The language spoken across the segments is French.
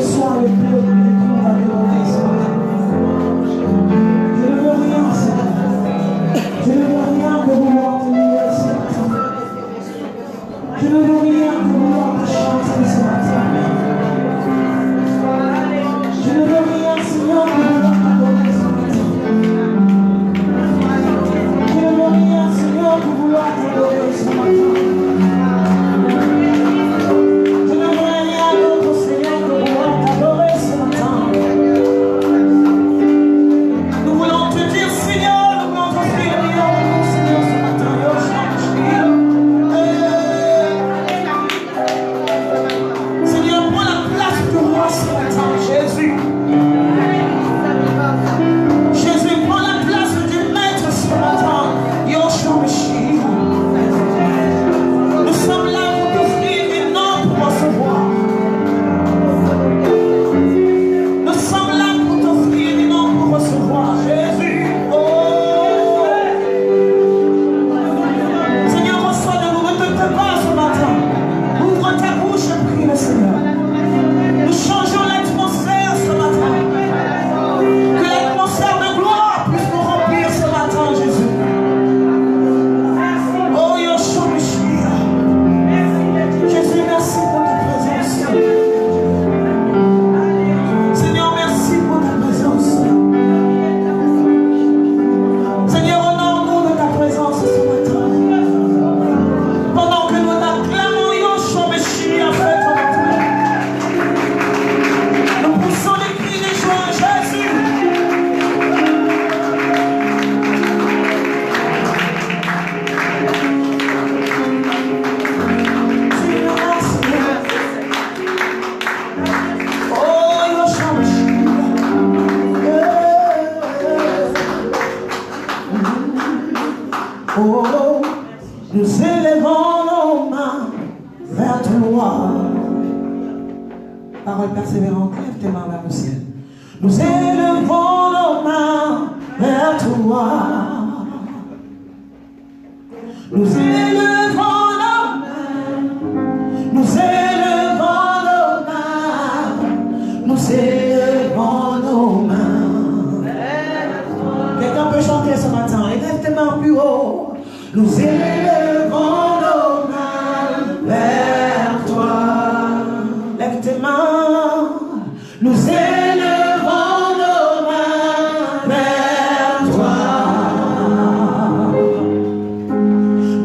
sois le plus haut de tout à adorer ce matin. Je ne veux rien, Seigneur. Je ne veux rien que vouloir te louer ce matin. Je ne veux rien que vouloir te chanter ce matin. Je ne veux rien, Seigneur, que vouloir t'adorer ce matin. Je ne veux rien, Seigneur, que vouloir t'adorer ce matin. Je ne veux rien d'autre, Seigneur, que vouloir t'adorer ce matin. Nous voulons te dire, Seigneur, nous voulons t'offrir le meilleur de nous, Seigneur, ce matin. Seigneur, prends la place du roi ce matin, Jésus. Jésus, prends la place du maître ce matin, Yeshua Mashiach. Nous sommes là pour t'offrir et non pour recevoir. Nous sommes là pour t'offrir et non pour recevoir, Jésus. Oh. Seigneur, reçois de nous, ne te pas ce matin. Ouvre ta bouche et prie le Seigneur. Nous changeons l'atmosphère ce matin. Que l'atmosphère de gloire puisse nous remplir ce matin, Jésus. Oh, Yeshua Mashiach. Jésus, merci pour ta présence. Seigneur, merci pour ta présence. Seigneur, honore-nous de ta présence ce matin. Pendant que nous acclamons Yeshua Mashiach, faites notre nous poussons les cris de joie, Jésus. Oh, Yeshua Mashiach. Oh, nous élevons nos mains vers toi. Parole persévérante, lève tes mains vers le ciel. Nous élevons nos mains vers toi. Nous élevons nos mains. Nous élevons nos mains. Nous élevons nos mains. Quelqu'un peut chanter ce matin. Élève tes mains plus haut. Nous élevons nos mains vers toi. Lève tes mains. Nous élevons nos mains vers toi.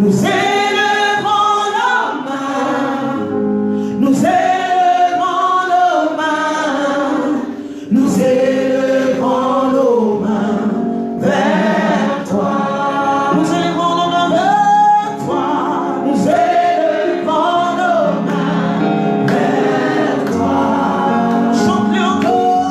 Nous élevons nos mains. Nous élevons nos mains. Nous élevons nos mains vers toi. Nous élevons nos mains vers toi. Nous élevons nos mains vers toi. Chante-le encore.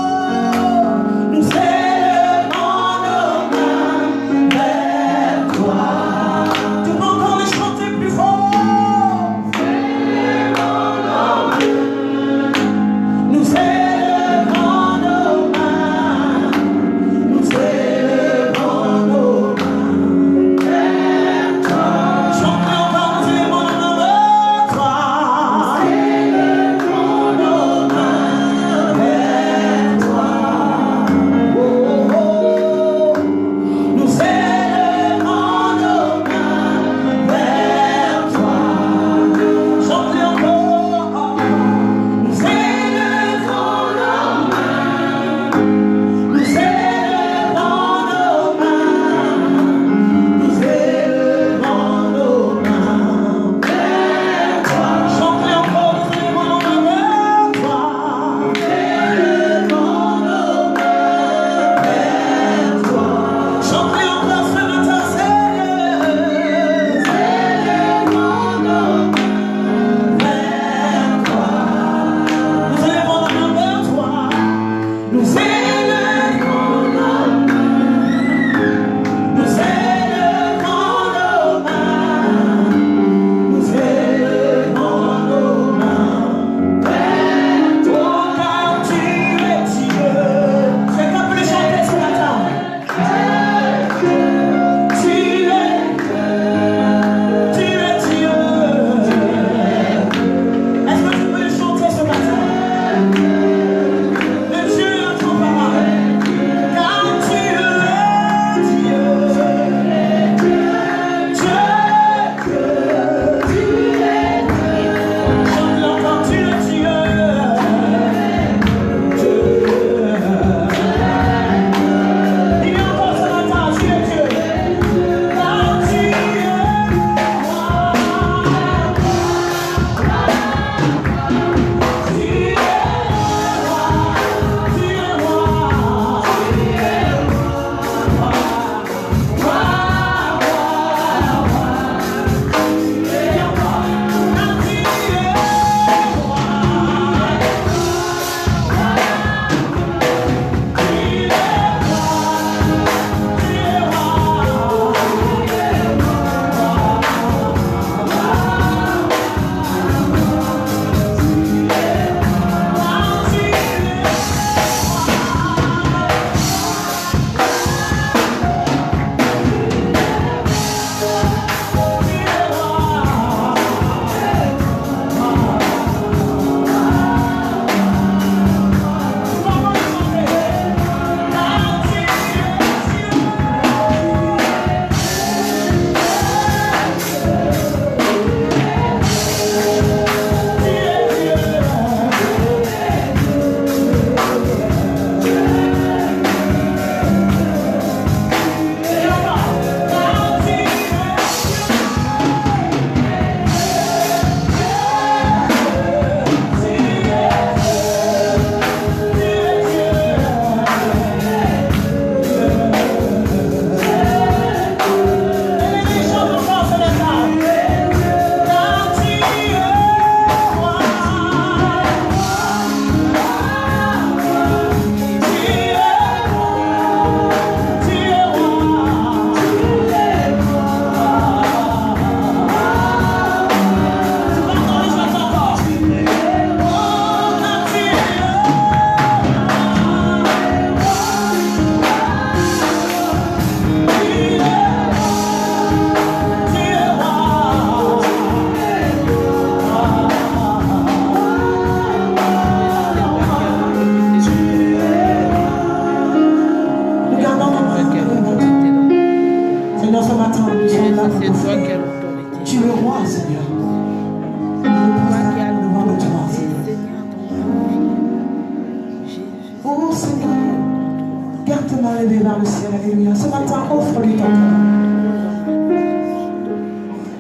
levées vers le ciel. Alléluia. Ce matin, offre-lui ton cœur.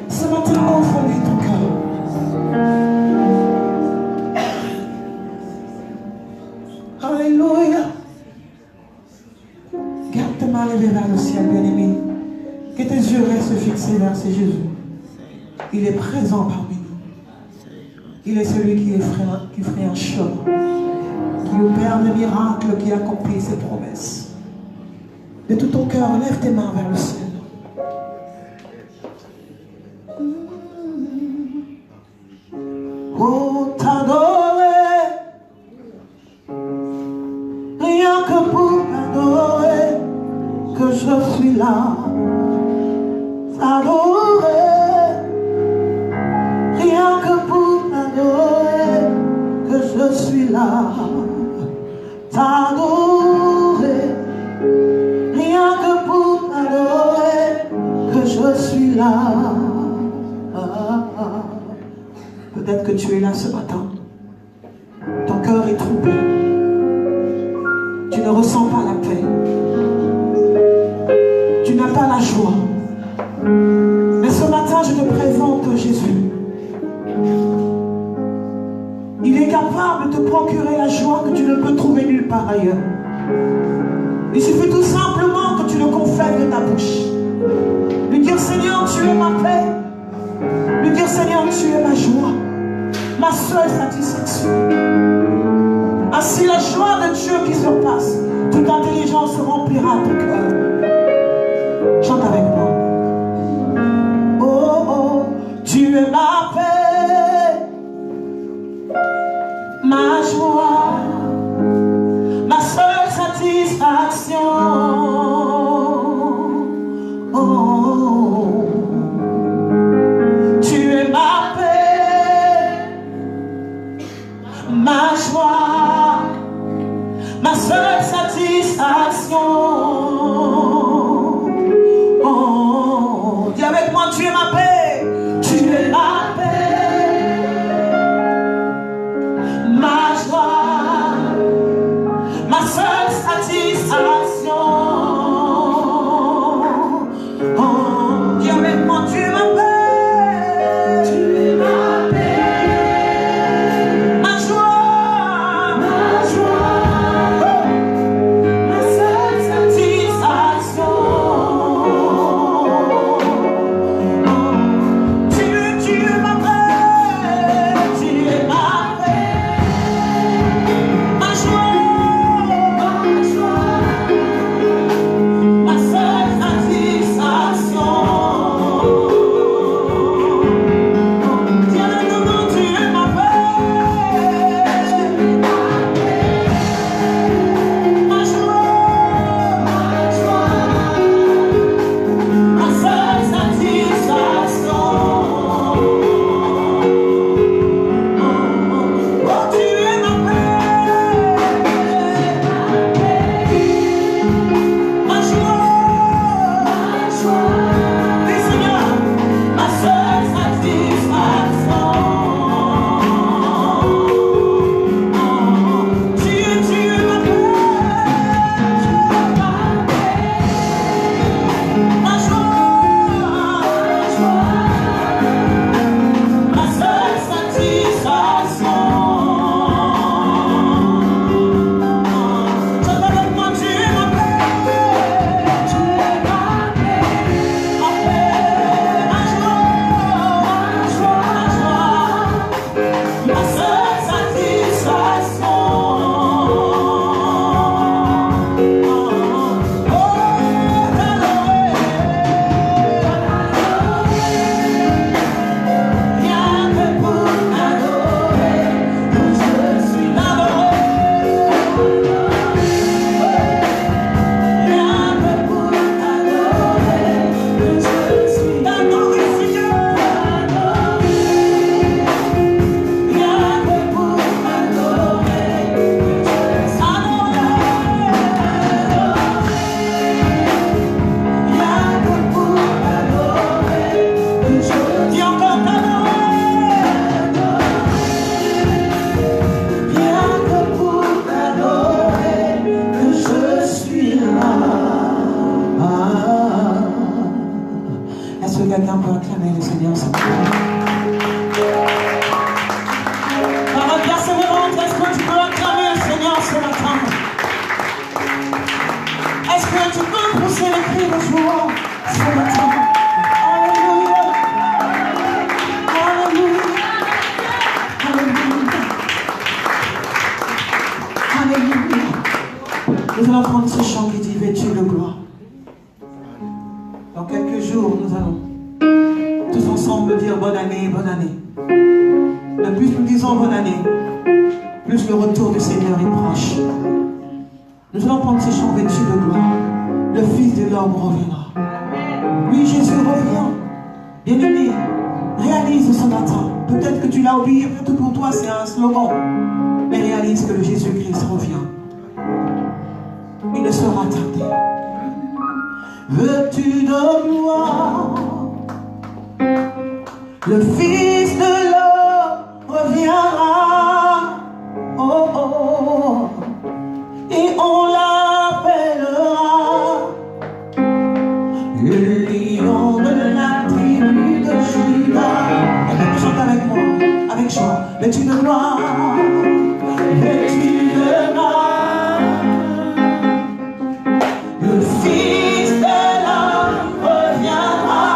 Ce matin, offre-lui ton cœur. Alléluia. Garde tes mains levées vers le ciel, bien-aimé. Que tes yeux restent fixés vers ce Jésus. Il est présent parmi nous. Il est celui qui ferait un chemin, qui opère les miracles, qui accomplit ses promesses. De tout ton cœur, lève tes mains vers le ciel. Oh, t'adorer, rien que pour t'adorer, que je suis là. T'adorer, rien que pour t'adorer, que je suis là. T'adorer, rien que pour t'adorer, que je suis là. Peut-être que tu es là ce matin. Ton cœur est troublé. Tu ne ressens pas la paix. Tu n'as pas la joie. Mais ce matin, je te présente Jésus. Il est capable de te procurer la joie que tu ne peux trouver nulle part ailleurs. Il suffit tout simplement que tu le confesses de ta bouche. Lui dire, Seigneur, tu es ma paix. Lui dire, Seigneur, tu es ma joie, ma seule satisfaction. Ainsi, la joie de Dieu qui surpasse toute intelligence remplira ton cœur. Chante avec moi. Oh, oh, tu es ma paix, ma joie, ma seule satisfaction. Oh, oh, tu es ma paix, ma joie, ma seule satisfaction. Oh, dis avec moi, tu es ma paix, tu es ma paix, ma joie, ma seule satisfaction. Oh, dis avec moi, tu es ma paix, tu es ma paix, ma joie, ma seule satisfaction. Nous allons prendre ce chant qui dit vêtu de gloire. Dans quelques jours, nous allons tous ensemble dire bonne année, bonne année. Le plus nous disons bonne année, plus le retour du Seigneur est proche. Nous allons prendre ce chant vêtu de gloire. Le Fils de l'homme reviendra. Oui, Jésus revient. Bien-aimé, réalise ce matin. Peut-être que tu l'as oublié, peut-être pour toi c'est un slogan. Mais réalise que le Jésus-Christ revient. Il ne sera tardé. Veux-tu de gloire? Le Fils de l'homme reviendra. Oh, oh, oh. Et on l'appellera le lion de la tribu de Judas. Chante avec moi, avec joie. Vêtu de gloire, vêtu de gloire. Le Fils de l'homme reviendra.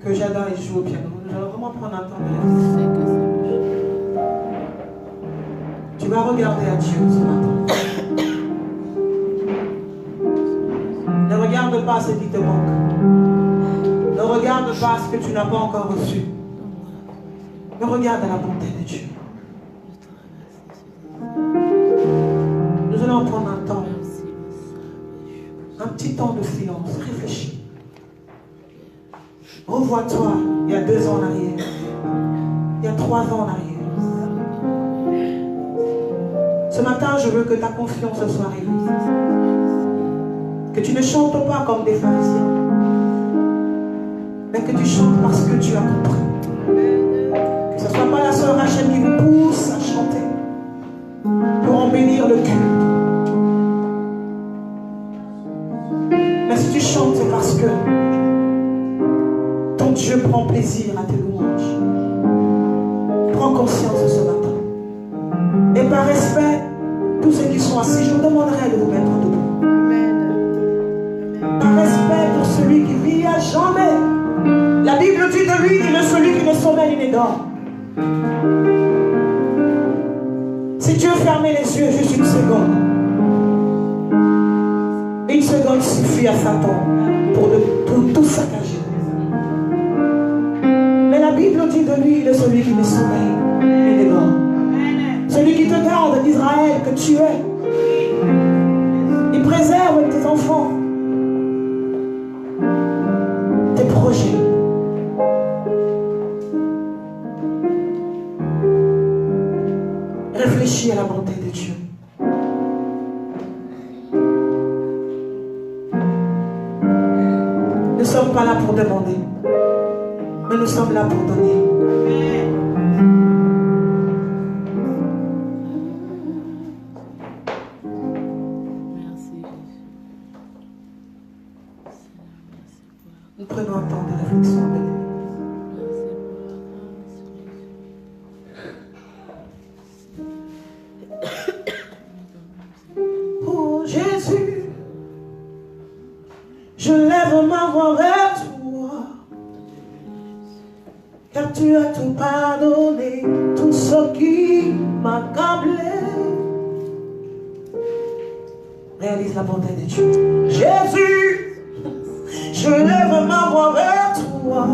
Que j'adore et joue au piano. Nous allons vraiment prendre un temps de tu vas regarder à Dieu ce matin. Ne regarde pas ce qui te manque. Ne regarde pas ce que tu n'as pas encore reçu. Mais regarde à la bonté de Dieu. Nous allons prendre un temps. Un petit temps de silence. Réfléchis. Revois-toi il y a 2 ans en arrière. Il y a 3 ans en arrière. Ce matin, je veux que ta confiance soit réveillée. Que tu ne chantes pas comme des pharisiens. Mais que tu chantes parce que tu as compris. Que ce ne soit pas la sœur Rachel qui vous pousse à chanter pour embellir le culte. Mais si tu chantes, c'est parce que ton Dieu prend plaisir à tes louanges. Prends conscience de ce matin. Et par respect, tous ceux qui sont assis, je vous demanderai de vous mettre debout. Par respect pour celui qui vit à jamais. La Bible dit de lui, il est celui qui ne sommeille ni ne dort. Si Dieu fermait les yeux juste une seconde, une seconde suffit à Satan pour tout saccager. Mais la Bible dit de lui, il est celui qui ne sommeille ni ne dort. Celui qui te garde d'Israël que tu es. Il préserve tes enfants, tes projets. Réfléchis à la bonté de Dieu. Nous ne sommes pas là pour demander, mais nous sommes là pour donner. Nous prenons un temps de réflexion. Oh Jésus, je lève ma voix vers toi, car tu as tout pardonné, tout ce qui m'accabler. Réalise la bonté de Dieu. Jésus, je lève ma voix vers toi.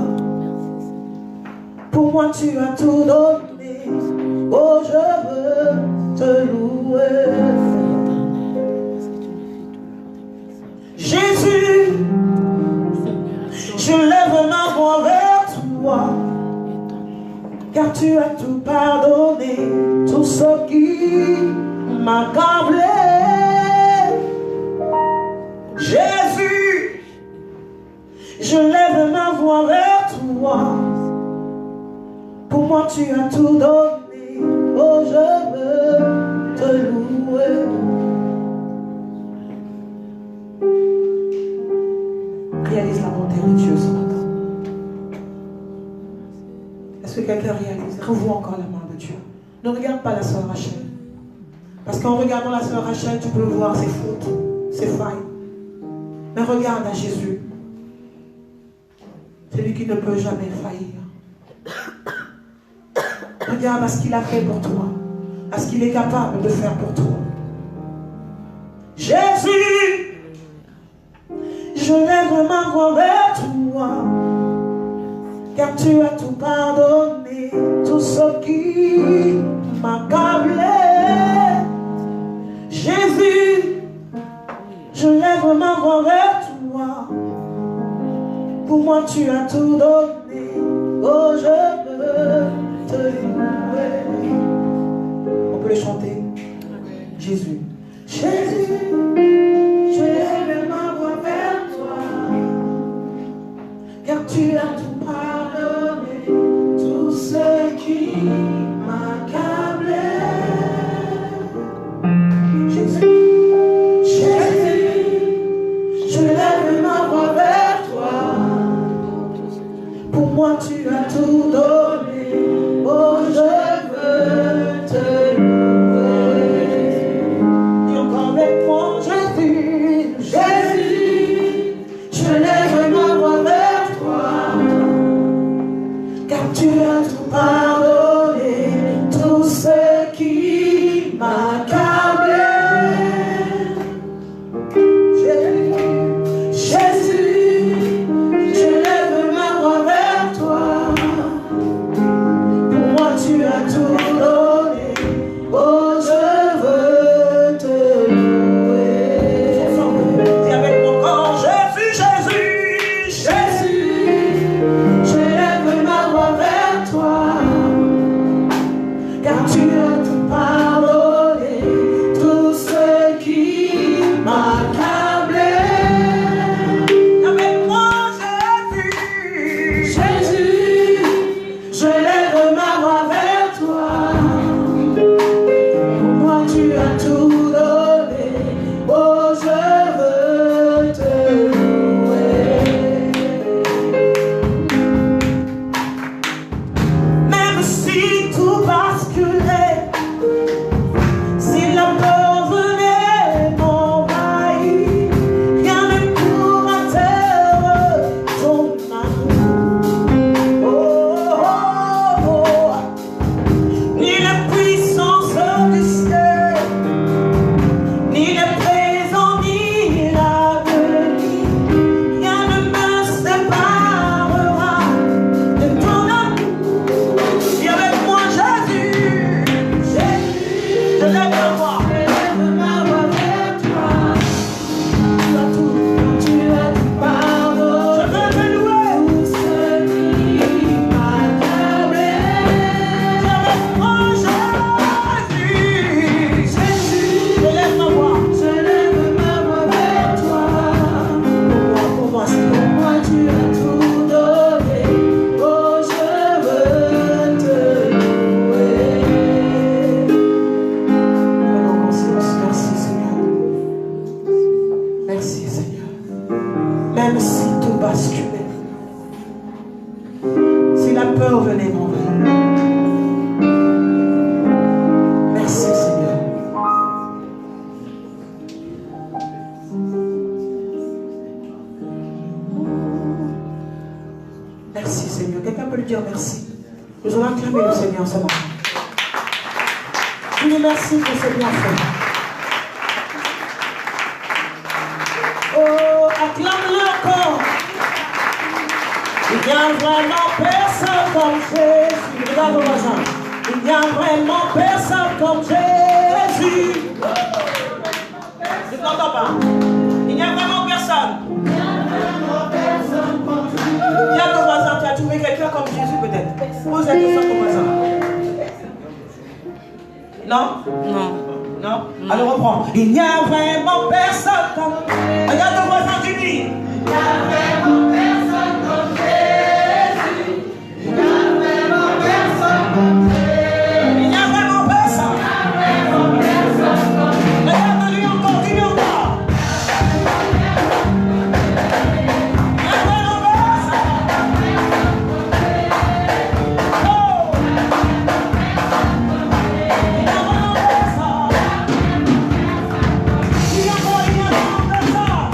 Pour moi tu as tout donné. Oh, je veux te louer. Jésus, je lève ma voix vers toi. Car tu as tout pardonné, tout ce qui m'accablait. Jésus, je lève ma voix vers toi. Pour moi tu as tout donné, oh je veux te louer. Réalise la bonté de Dieu ce matin. Est-ce que quelqu'un réalise? Revois encore la main de Dieu. Ne regarde pas la sœur Rachel. Parce qu'en regardant la sœur Rachel, tu peux voir ses fautes, ses failles. Mais regarde à Jésus. Celui qui ne peut jamais faillir. Regarde à ce qu'il a fait pour toi. À ce qu'il est capable de faire pour toi. Jésus, je lève ma voix vers toi. Car tu as tout pardonné, tout ce qui m'accablait. Jésus, je lève ma voix vers toi. Pour moi tu as tout donné, oh je veux te louer. On peut le chanter. Jésus, Jésus, je lève ma voix vers toi. Car tu as tout pardonné, tout ce qui m'accablait. Jésus, Jésus, je lève ma voix vers toi. Pour moi tu as tout donné, oh je veux te louer. Dis encore avec moi, Jésus, Jésus, je lève ma voix vers toi. Car tu as tout pardonné, tout ce qui m'accablait. Jésus, je lève ma voix vers toi. Pour moi tu as tout donné, oh je veux te louer. Dis avec mon corps, Jésus, Jésus, Jésus, je lève ma voix vers toi. Car tu as tout pardonné, tout ce qui m'accablait. Avec moi, Jésus, Jésus, je lève ma voix vers toi. Pour moi, tu as tout donné, oh je veux te louer. Même si tout basculait, si la peur venait m'envahir, rien ne pourra taire ton amour. Oh, oh, oh. Ni la puissance du ciel, ni le présent, ni l'avenir, rien ne me séparera de ton amour. Dis avec moi, Jésus, Jésus, je lève ma voix vers toi. Tu as tout pardonné, je veux te louer. Tout ce qui m'accablait. Dis avec moi, Jésus, Jésus, je lève ma voix vers toi. Pour moi, tu as tout donné, oh je veux te louer. Prenons conscience. Merci Seigneur. Merci Seigneur. Même si tout basculait, si la peur venait m'envahir. Merci Seigneur. Merci Seigneur. Quelqu'un peut lui dire merci. Nous allons acclamer le Seigneur ce matin. dis merci pour ce bienfait. Oh, acclame-le encore. Il n'y a vraiment personne comme Jésus. Regarde vos voisins. Il n'y a vraiment personne comme Jésus. Je ne t'entends pas. Il n'y a vraiment personne. Il y a ton voisin qui a trouvé quelqu'un comme Jésus peut-être. Pose la question à ton voisin. Non? Non. Non? Alors reprends. Il n'y a vraiment personne comme... Regarde ton voisin qui dit. Il n'y a vraiment personne comme Jésus. Il n'y a vraiment personne comme Jésus. Il n'y a vraiment personne. Il n'y a vraiment personne comme Jésus. Regarde-lui encore, dis-lui encore. Il n'y a vraiment personne. Oh! Il n'y a vraiment personne. Il y a vraiment personne.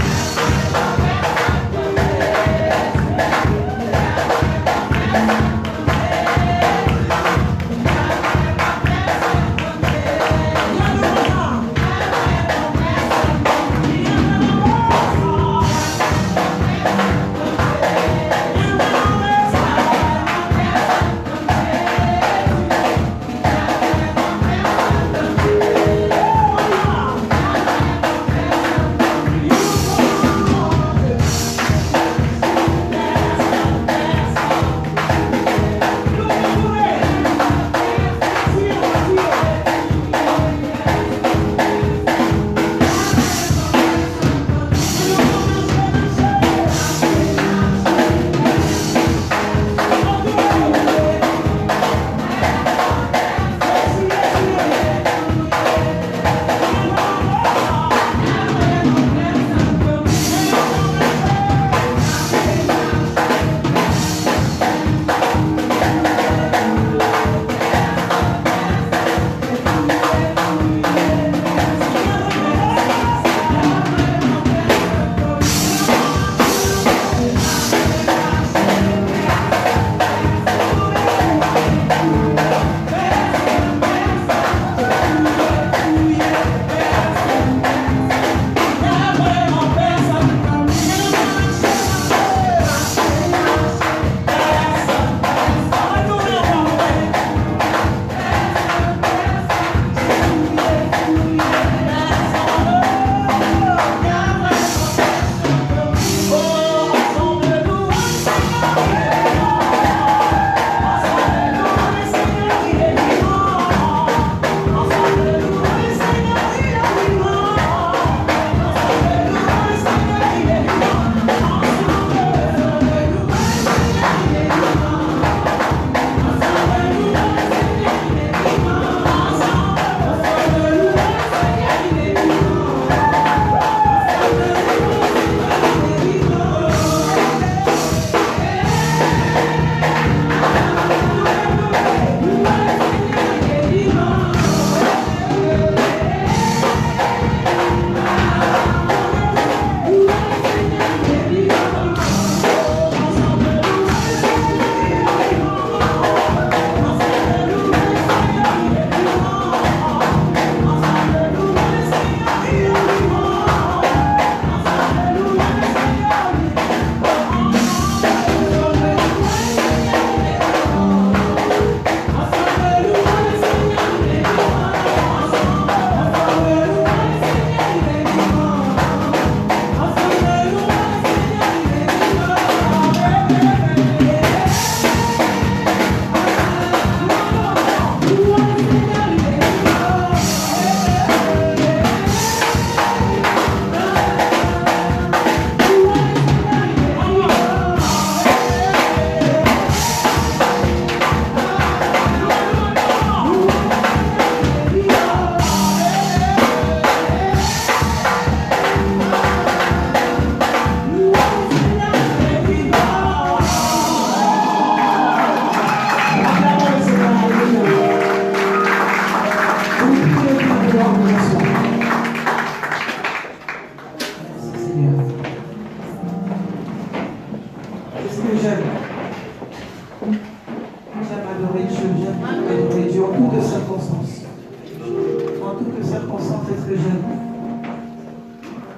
toutes circonstances, c'est ce que j'aime.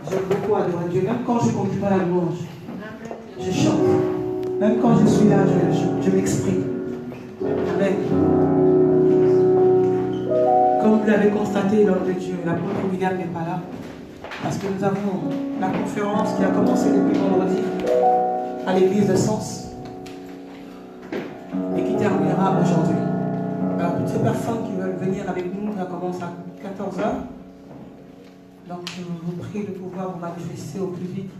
J'aime beaucoup adorer Dieu. Même quand je ne conduis pas la louange, je chante. Même quand je suis là, je m'exprime. Amen. Comme vous l'avez constaté, l'homme de Dieu, l'apôtre William n'est pas là. Parce que nous avons la conférence qui a commencé depuis vendredi à l'église de Sens et qui terminera aujourd'hui. Alors, toutes ces personnes qui veulent venir avec nous, ça commence à 14 h. Donc, je vous prie de pouvoir vous manifester au plus vite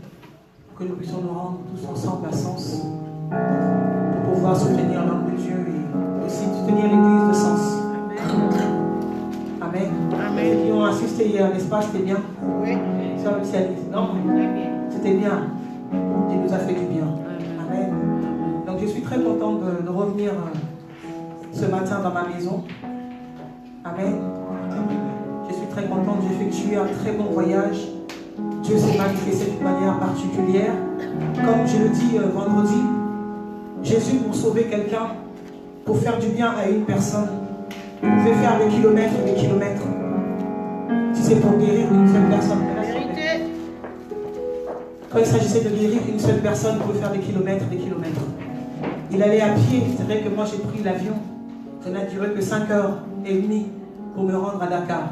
pour que nous puissions nous rendre tous ensemble à Sens pour pouvoir soutenir l'homme de Dieu et aussi soutenir l'église de Sens. Amen. Amen. Ceux qui ont assisté hier, n'est-ce pas? C'était bien? Oui. Sœur Lucialise, non? C'était bien. Dieu nous a fait du bien. Amen. Donc, je suis très contente de revenir ce matin dans ma maison. Amen. Je suis très contente, j'ai effectué un très bon voyage. Dieu s'est manifesté d'une manière particulière. Comme je le dis vendredi, Jésus, pour sauver quelqu'un, pour faire du bien à une personne, pouvait faire des kilomètres et des kilomètres. Si c'est pour guérir une seule personne. Quand il s'agissait de guérir une seule personne, il pouvait faire des kilomètres et des kilomètres. Il allait à pied. C'est vrai que moi j'ai pris l'avion. Ça n'a duré que 5h30 pour me rendre à Dakar.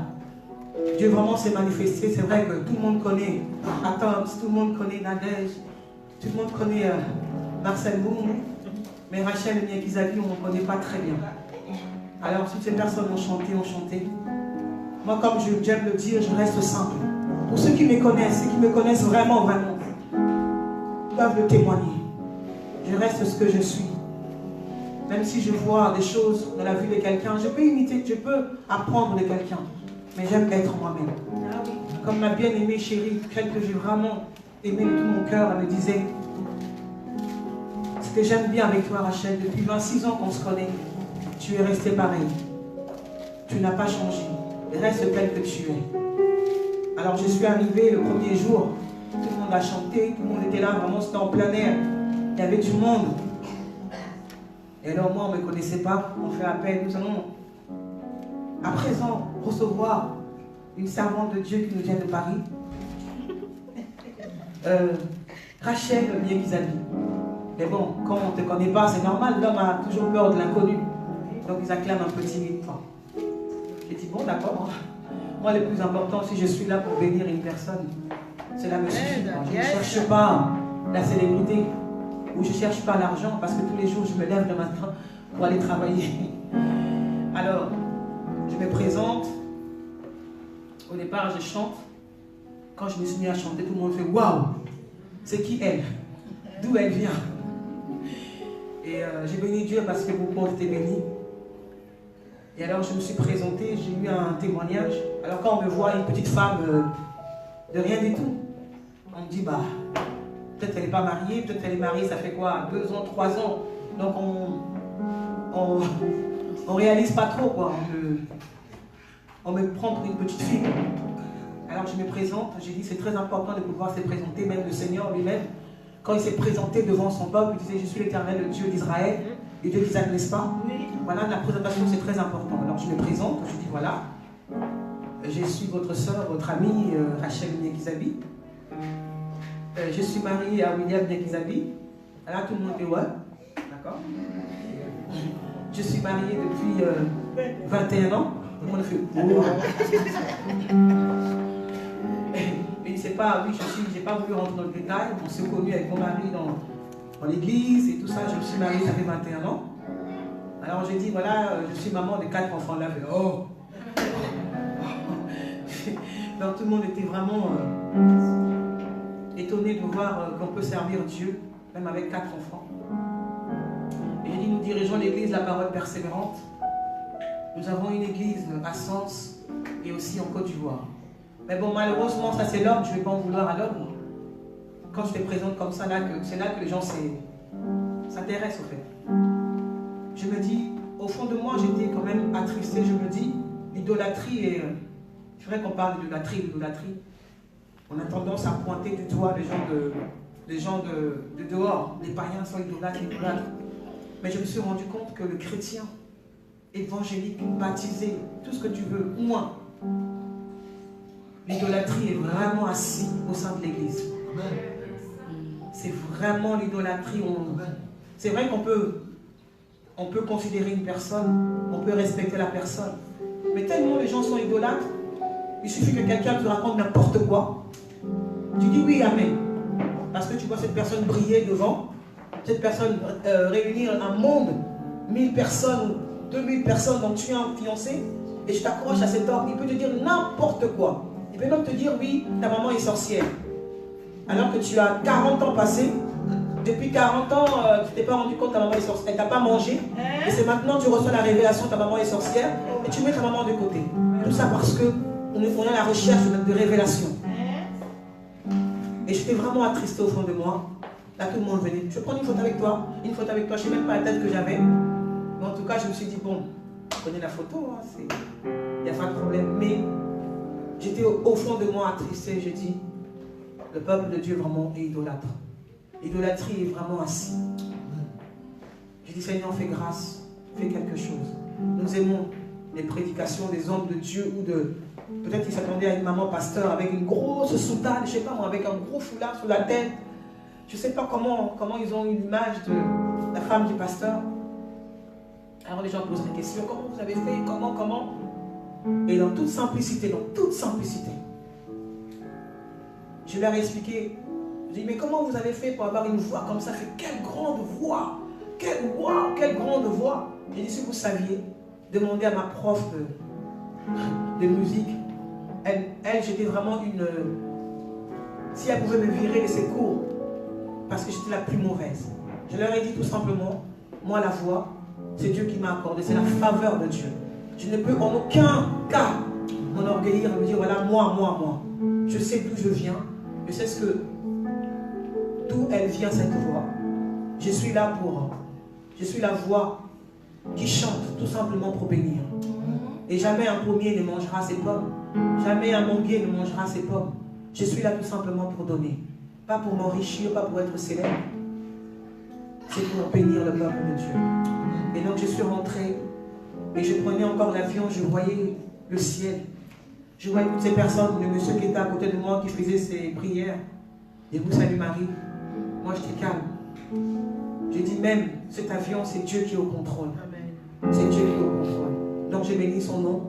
Dieu vraiment s'est manifesté. C'est vrai que tout le monde connaît Atoms, tout le monde connaît Nadège, tout le monde connaît Marcel Boum. Mais Rachel et Miakizabi, on ne connaît pas très bien. Alors, toutes ces personnes ont chanté. Moi, comme j'aime le dire, je reste simple. Pour ceux qui me connaissent vraiment, peuvent le témoigner. Je reste ce que je suis. Même si je vois des choses dans la vie de quelqu'un, je peux imiter, je peux apprendre de quelqu'un. Mais j'aime être moi-même. Comme ma bien-aimée chérie, celle que j'ai vraiment aimée de tout mon cœur, elle me disait, ce que j'aime bien avec toi, Rachel, depuis 26 ans qu'on se connaît, tu es resté pareil. Tu n'as pas changé. Reste tel que tu es. Alors je suis arrivée le premier jour, tout le monde a chanté, tout le monde était là, vraiment c'était en plein air. Il y avait du monde. Et alors moi on ne me connaissait pas, on fait appel, nous allons à présent recevoir une servante de Dieu qui nous vient de Paris. Rachel Miakizabi. Mais bon, quand on ne te connaît pas, c'est normal, l'homme a toujours peur de l'inconnu. Donc ils acclament un petit timidement. J'ai dit, bon d'accord, moi le plus important, si je suis là pour bénir une personne, cela me suffit. Je ne cherche pas la célébrité, ou je ne cherche pas l'argent, parce que tous les jours je me lève le matin pour aller travailler. Alors, je me présente, au départ je chante, quand je me suis mis à chanter, tout le monde fait, waouh, c'est qui elle? D'où elle vient? Et j'ai béni Dieu parce que beaucoup ont été bénis. Et alors je me suis présentée, j'ai eu un témoignage. Alors quand on me voit une petite femme de rien du tout, on me dit bah peut-être elle n'est pas mariée, peut-être elle est mariée, ça fait quoi, 2 ans, 3 ans. Donc on réalise pas trop quoi. On me prend pour une petite fille. Alors je me présente, j'ai dit c'est très important de pouvoir se présenter, même le Seigneur lui-même. Quand il s'est présenté devant son peuple, il disait je suis l'Éternel, le Dieu d'Israël, le Dieu d'Isaac, n'est-ce pas? Voilà, la présentation c'est très important. Alors je me présente, je dis voilà, je suis votre soeur, votre amie Rachel Miakizabi. Je suis mariée à William Miakizabi. Là tout le monde dit ouais, d'accord. Je suis mariée depuis 21 ans. Tout le monde fait oh. Il ne sait pas, oui, je n'ai pas voulu rentrer dans le détail. On s'est connus avec mon mari dans l'église et tout ça. Je me suis mariée, ça fait 21 ans. Alors j'ai dit, voilà, je suis maman de 4 enfants. Là, fait, oh. Donc tout le monde était vraiment étonné de voir qu'on peut servir Dieu, même avec 4 enfants. Et j'ai dit, nous dirigeons l'église La Parole Persévérante. Nous avons une église à Sens et aussi en Côte d'Ivoire. Mais bon, malheureusement, ça c'est l'homme, je ne vais pas en vouloir à l'homme. Quand je te présente comme ça, c'est là que les gens s'intéressent au fait. Je me dis, au fond de moi, j'étais quand même attristée, je me dis, l'idolâtrie est... C'est vrai qu'on parle d'idolâtrie. On a tendance à pointer du doigt les gens de dehors. Les païens sont idolâtres. Mais je me suis rendu compte que le chrétien, évangélique, baptisé, tout ce que tu veux, moins, l'idolâtrie est vraiment assise au sein de l'Église. C'est vraiment l'idolâtrie. C'est vrai qu'on peut considérer une personne, on peut respecter la personne. Mais tellement les gens sont idolâtres, il suffit que quelqu'un te raconte n'importe quoi. Tu dis oui, amen. Parce que tu vois cette personne briller devant, cette personne réunir un monde, 1000 personnes, 2000 personnes dont tu es influencé, et je t'accroche à cet homme. Il peut te dire n'importe quoi. Il peut même te dire oui, ta maman est sorcière. Alors que tu as 40 ans passés, depuis 40 ans, tu t'es pas rendu compte que ta maman est sorcière. Elle t'a pas mangé. Et c'est maintenant que tu reçois la révélation que ta maman est sorcière. Et tu mets ta maman de côté. Tout ça parce qu'on est à la recherche de révélation. Et j'étais vraiment attristé au fond de moi. Là, tout le monde venait. Je vais prendre une photo avec toi. Une photo avec toi. Je ne sais même pas la tête que j'avais. Mais en tout cas, je me suis dit, bon, prenez la photo. Hein, il n'y a pas de problème. Mais j'étais au fond de moi attristé. J'ai dit, le peuple de Dieu vraiment est idolâtre. L'idolâtrie est vraiment assis. J'ai dit, Seigneur, fais grâce, fais quelque chose. Nous aimons les prédications des hommes de Dieu ou de... Peut-être qu'ils s'attendaient à une maman pasteur avec une grosse soutane, je ne sais pas moi, avec un gros foulard sur la tête. Je ne sais pas comment ils ont eu l'image de la femme du pasteur. Alors les gens posent des questions, comment vous avez fait, comment? Et dans toute simplicité, je leur ai expliqué. Je dis, mais comment vous avez fait pour avoir une voix comme ça? Quelle grande voix! Quelle grande voix! J'ai dit, si vous saviez, demandez à ma prof de musique. Elle j'étais vraiment une... Si elle pouvait me virer de ses cours, parce que j'étais la plus mauvaise. Je leur ai dit tout simplement, moi la voix, c'est Dieu qui m'a accordé, c'est la faveur de Dieu. Je ne peux en aucun cas m'enorgueillir et me dire, voilà, moi. Je sais d'où je viens, je sais d'où elle vient cette voix. Je suis là je suis la voix qui chante tout simplement pour bénir. Et jamais un pommier ne mangera ses pommes. Jamais un manguier ne mangera ses pommes. Je suis là tout simplement pour donner. Pas pour m'enrichir, pas pour être célèbre. C'est pour bénir le peuple de Dieu. Et donc je suis rentré et je prenais encore l'avion, je voyais le ciel. Je voyais toutes ces personnes, le monsieur qui était à côté de moi qui faisait ses prières. Et vous, salut Marie. Moi j'étais calme. J'ai dit même, cet avion, c'est Dieu qui est au contrôle. C'est Dieu qui est au contrôle. Donc j'ai béni son nom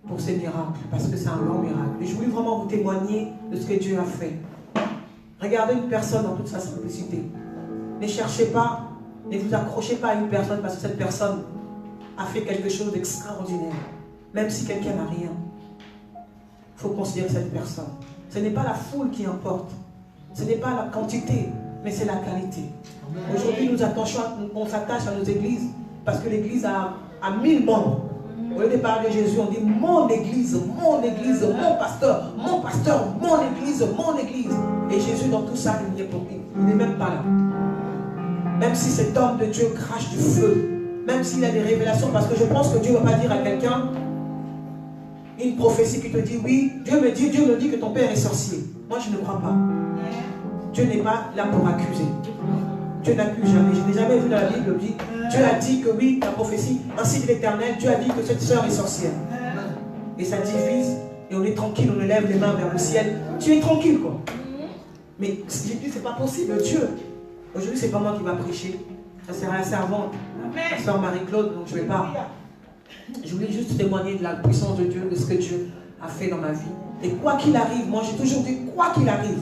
pour ces miracles, parce que c'est un grand miracle. Et je voulais vraiment vous témoigner de ce que Dieu a fait. Regardez une personne dans toute sa simplicité. Ne cherchez pas, ne vous accrochez pas à une personne parce que cette personne a fait quelque chose d'extraordinaire. Même si quelqu'un n'a rien, il faut considérer cette personne. Ce n'est pas la foule qui importe. Ce n'est pas la quantité, mais c'est la qualité. Aujourd'hui, on s'attache à nos églises parce que l'église a 1000 membres. Au lieu de parler de Jésus, on dit mon église, mon pasteur, mon église. Et Jésus, dans tout ça, il n'est même pas là. Même si cet homme de Dieu crache du feu, même s'il a des révélations, parce que je pense que Dieu ne va pas dire à quelqu'un une prophétie qui te dit oui, Dieu me dit que ton père est sorcier. Moi, je ne crois pas. Dieu n'est pas là pour accuser. Dieu n'accuse jamais. Je n'ai jamais vu dans la Bible dit Dieu a dit que oui, la prophétie, ainsi dit l'Éternel, Dieu a dit que cette sœur est sorcière. Et ça divise, et on est tranquille, on lève les mains vers le ciel. Tu es tranquille, quoi. Mais j'ai dit, c'est pas possible, Dieu. Aujourd'hui, c'est pas moi qui va prêcher. Ça sera la servante, la sœur Marie-Claude, donc je ne vais pas. Je voulais juste témoigner de la puissance de Dieu, de ce que Dieu a fait dans ma vie. Et quoi qu'il arrive, moi j'ai toujours dit, quoi qu'il arrive,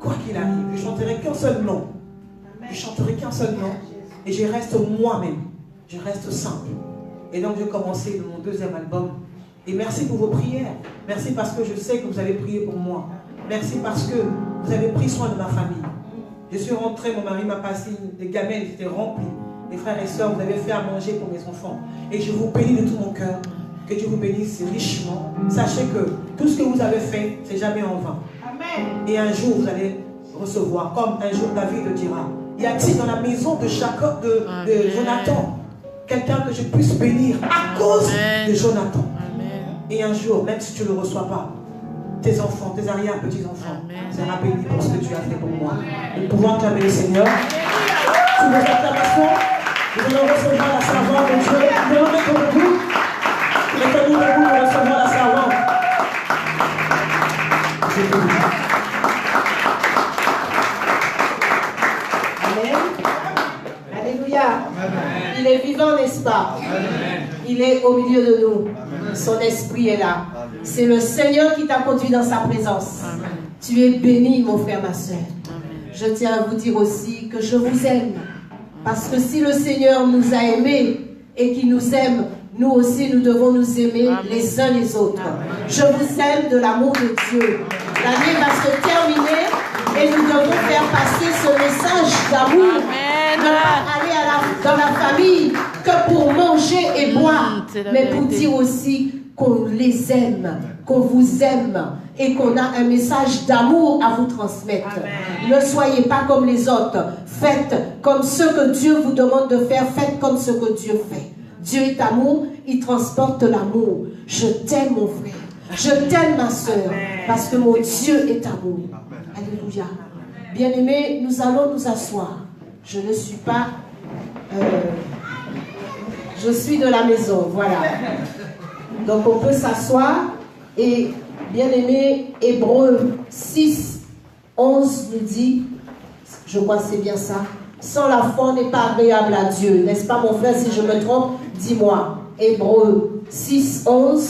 je ne chanterai qu'un seul nom. Je chanterai qu'un seul nom. Et je reste moi-même. Je reste simple. Et donc j'ai commencé mon deuxième album. Et merci pour vos prières. Merci parce que je sais que vous avez prié pour moi. Merci parce que vous avez pris soin de ma famille. Je suis rentrée, mon mari m'a passé des gamelles, étaient remplies. Mes frères et sœurs, vous avez fait à manger pour mes enfants. Et je vous bénis de tout mon cœur. Que Dieu vous bénisse richement. Sachez que tout ce que vous avez fait, c'est jamais en vain. Amen. Et un jour, vous allez recevoir, comme un jour David le dira. Y a-t-il dans la maison de Jacob, de Jonathan, quelqu'un que je puisse bénir à cause de Jonathan? Amen. Et un jour, même si tu ne le reçois pas, tes enfants, tes arrière-petits-enfants, sera béni pour ce que tu as fait pour moi. Nous pouvons acclamer le Seigneur. Sous vos acclamations, nous allons recevoir la servante de Dieu. Nous allons mettre debout. Mettez-nous debout pour recevoir la servante. Il est au milieu de nous. Amen. Son esprit est là. C'est le Seigneur qui t'a conduit dans sa présence. Amen. Tu es béni, mon frère, ma soeur. Amen. Je tiens à vous dire aussi que je vous aime. Parce que si le Seigneur nous a aimés et qu'il nous aime, nous aussi, nous devons nous aimer Amen. Les uns les autres. Amen. Je vous aime de l'amour de Dieu. L'année va se terminer et nous devons faire passer ce message d'amour. Ne pas aller dans la famille que pour manger et boire, mais pour dire aussi qu'on les aime, qu'on vous aime et qu'on a un message d'amour à vous transmettre. Amen. Ne soyez pas comme les autres. Faites comme ce que Dieu vous demande de faire. Faites comme ce que Dieu fait. Dieu est amour, il transporte l'amour. Je t'aime, mon frère. Je t'aime, ma soeur, parce que mon Dieu est amour. Alléluia. Bien-aimés, nous allons nous asseoir. Je ne suis pas... je suis de la maison, voilà. Donc on peut s'asseoir. Et bien-aimé, Hébreux 6, 11 nous dit, je crois que c'est bien ça, sans la foi on n'est pas agréable à Dieu. N'est-ce pas, mon frère? Si je me trompe, dis-moi. Hébreux 6, 11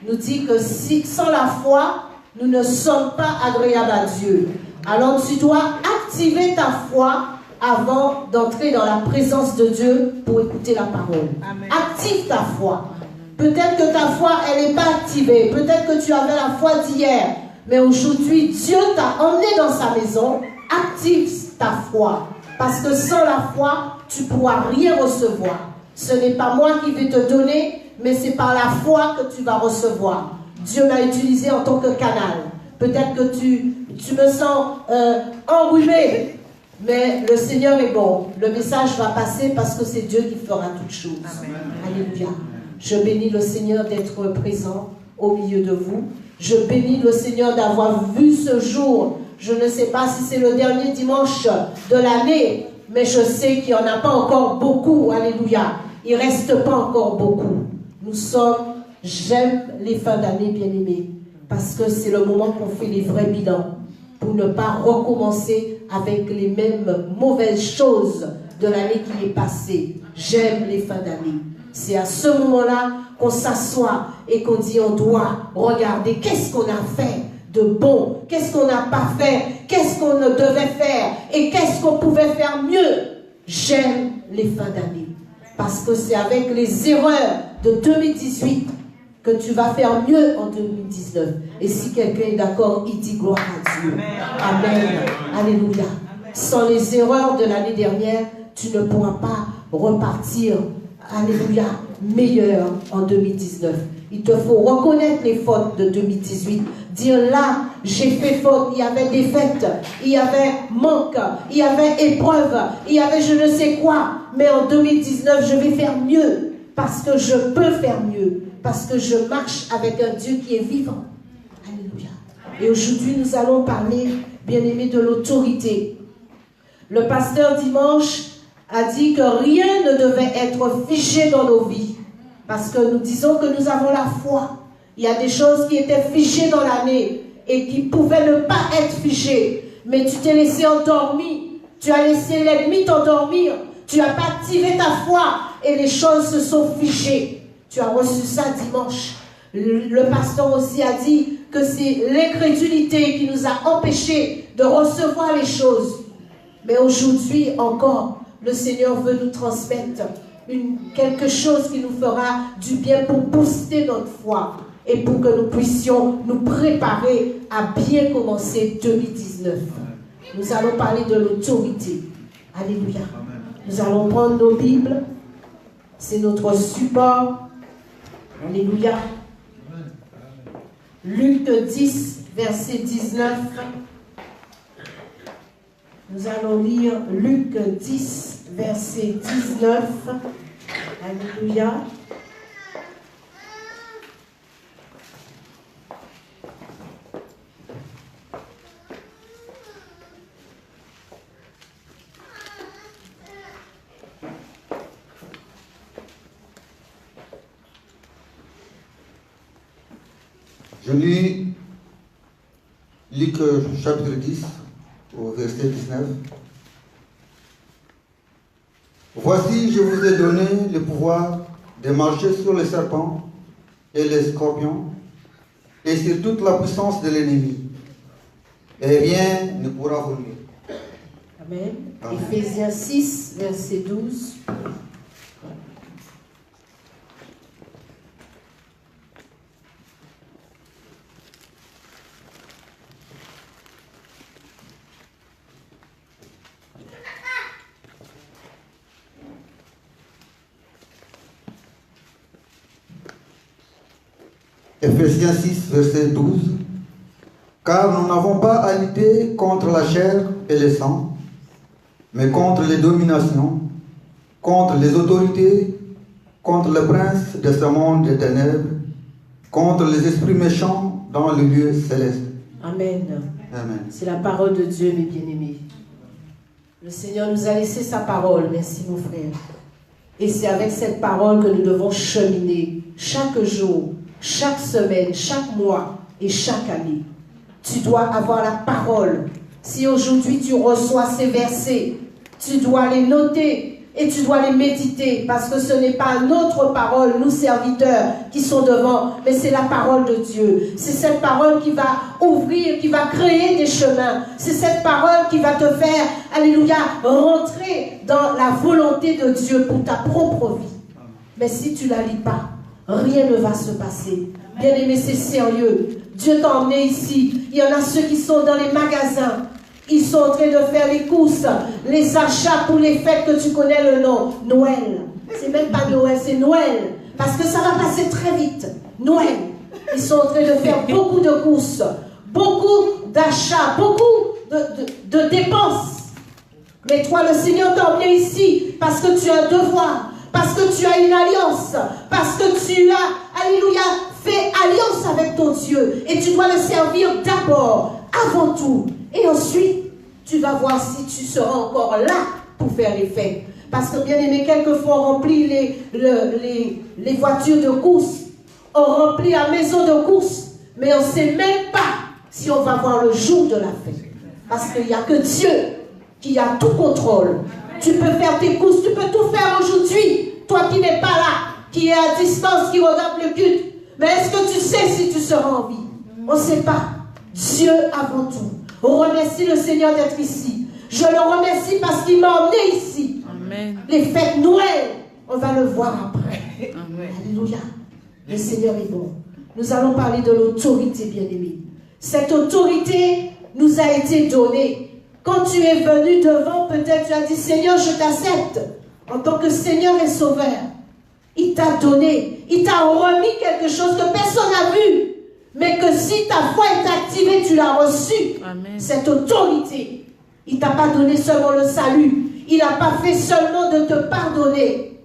nous dit que si, sans la foi, nous ne sommes pas agréables à Dieu. Alors tu dois activer ta foi avant d'entrer dans la présence de Dieu pour écouter la parole. Amen. Active ta foi. Peut-être que ta foi, elle n'est pas activée. Peut-être que tu avais la foi d'hier. Mais aujourd'hui, Dieu t'a emmené dans sa maison. Active ta foi. Parce que sans la foi, tu ne pourras rien recevoir. Ce n'est pas moi qui vais te donner, mais c'est par la foi que tu vas recevoir. Dieu m'a utilisé en tant que canal. Peut-être que tu me sens enrhumé. Mais le Seigneur est bon. Le message va passer parce que c'est Dieu qui fera toutes choses. Amen. Alléluia. Je bénis le Seigneur d'être présent au milieu de vous. Je bénis le Seigneur d'avoir vu ce jour. Je ne sais pas si c'est le dernier dimanche de l'année, mais je sais qu'il n'y en a pas encore beaucoup. Alléluia. Il ne reste pas encore beaucoup. J'aime les fins d'année, bien-aimés, parce que c'est le moment qu'on fait les vrais bilans, pour ne pas recommencer avec les mêmes mauvaises choses de l'année qui est passée. J'aime les fins d'année. C'est à ce moment-là qu'on s'assoit et qu'on dit on doit regarder qu'est-ce qu'on a fait de bon, qu'est-ce qu'on n'a pas fait, qu'est-ce qu'on ne devait faire et qu'est-ce qu'on pouvait faire mieux. J'aime les fins d'année parce que c'est avec les erreurs de 2018 que tu vas faire mieux en 2019. Et si quelqu'un est d'accord, il dit gloire à Dieu. Amen. Amen. Alléluia. Sans les erreurs de l'année dernière, tu ne pourras pas repartir, alléluia, meilleur en 2019. Il te faut reconnaître les fautes de 2018. Dire là, j'ai fait faute, il y avait défaite, il y avait manque, il y avait épreuve, il y avait je ne sais quoi. Mais en 2019, je vais faire mieux parce que je peux faire mieux. Parce que je marche avec un Dieu qui est vivant. Alléluia. Et aujourd'hui, nous allons parler, bien-aimés, de l'autorité. Le pasteur dimanche a dit que rien ne devait être figé dans nos vies. Parce que nous disons que nous avons la foi. Il y a des choses qui étaient figées dans l'année et qui pouvaient ne pas être figées. Mais tu t'es laissé endormir. Tu as laissé l'ennemi t'endormir. Tu n'as pas activé ta foi et les choses se sont figées. Tu as reçu ça dimanche. Le pasteur aussi a dit que c'est l'incrédulité qui nous a empêchés de recevoir les choses. Mais aujourd'hui encore, le Seigneur veut nous transmettre quelque chose qui nous fera du bien pour booster notre foi et pour que nous puissions nous préparer à bien commencer 2019. Nous allons parler de l'autorité. Alléluia. Nous allons prendre nos Bibles. C'est notre support. Alléluia. Luc 10, verset 19. Nous allons lire Luc 10, verset 19. Alléluia. Je lis Luc chapitre 10 au verset 19. Voici, je vous ai donné le pouvoir de marcher sur les serpents et les scorpions et sur toute la puissance de l'ennemi. Et rien ne pourra vous nuire. Amen. Amen. Éphésiens 6, verset 12. Éphésiens 6, verset 12. Car nous n'avons pas à lutter contre la chair et le sang, mais contre les dominations, contre les autorités, contre les princes de ce monde des ténèbres, contre les esprits méchants dans le lieu céleste. Amen. Amen. C'est la parole de Dieu, mes bien-aimés. Le Seigneur nous a laissé sa parole, merci mon frère. Et c'est avec cette parole que nous devons cheminer chaque jour, chaque semaine, chaque mois et chaque année. Tu dois avoir la parole. Si aujourd'hui tu reçois ces versets, tu dois les noter et tu dois les méditer, parce que ce n'est pas notre parole, nous serviteurs, qui sont devant, mais c'est la parole de Dieu. C'est cette parole qui va ouvrir, qui va créer des chemins. C'est cette parole qui va te faire, alléluia, rentrer dans la volonté de Dieu pour ta propre vie. Mais si tu ne la lis pas, rien ne va se passer. Bien-aimé, c'est sérieux. Dieu t'a emmené ici. Il y en a ceux qui sont dans les magasins. Ils sont en train de faire les courses, les achats pour les fêtes que tu connais le nom. Noël. C'est même pas Noël, c'est Noël. Parce que ça va passer très vite. Noël. Ils sont en train de faire beaucoup de courses, beaucoup d'achats, beaucoup de dépenses. Mais toi, le Seigneur t'a emmené ici parce que tu as un devoir, parce que tu as une alliance, parce que tu as, alléluia, fait alliance avec ton Dieu. Et tu dois le servir d'abord, avant tout. Et ensuite, tu vas voir si tu seras encore là pour faire les fêtes. Parce que, bien aimé, quelquefois on remplit les voitures de course, on remplit la maison de course, mais on ne sait même pas si on va voir le jour de la fête. Parce qu'il n'y a que Dieu qui a tout contrôle. Tu peux faire tes courses, tu peux tout faire aujourd'hui. Toi qui n'es pas là, qui est à distance, qui regarde le culte. Mais est-ce que tu sais si tu seras en vie? On ne sait pas. Dieu avant tout. On remercie le Seigneur d'être ici. Je le remercie parce qu'il m'a emmené ici. Amen. Les fêtes Noël, on va le voir après. Amen. Alléluia. Le Seigneur est bon. Nous allons parler de l'autorité, bien-aimée. Cette autorité nous a été donnée. Quand tu es venu devant, peut-être tu as dit, Seigneur, je t'accepte en tant que Seigneur et Sauveur. Il t'a donné, il t'a remis quelque chose que personne n'a vu. Mais que si ta foi est activée, tu l'as reçue. Amen. Cette autorité. Il ne t'a pas donné seulement le salut. Il n'a pas fait seulement de te pardonner.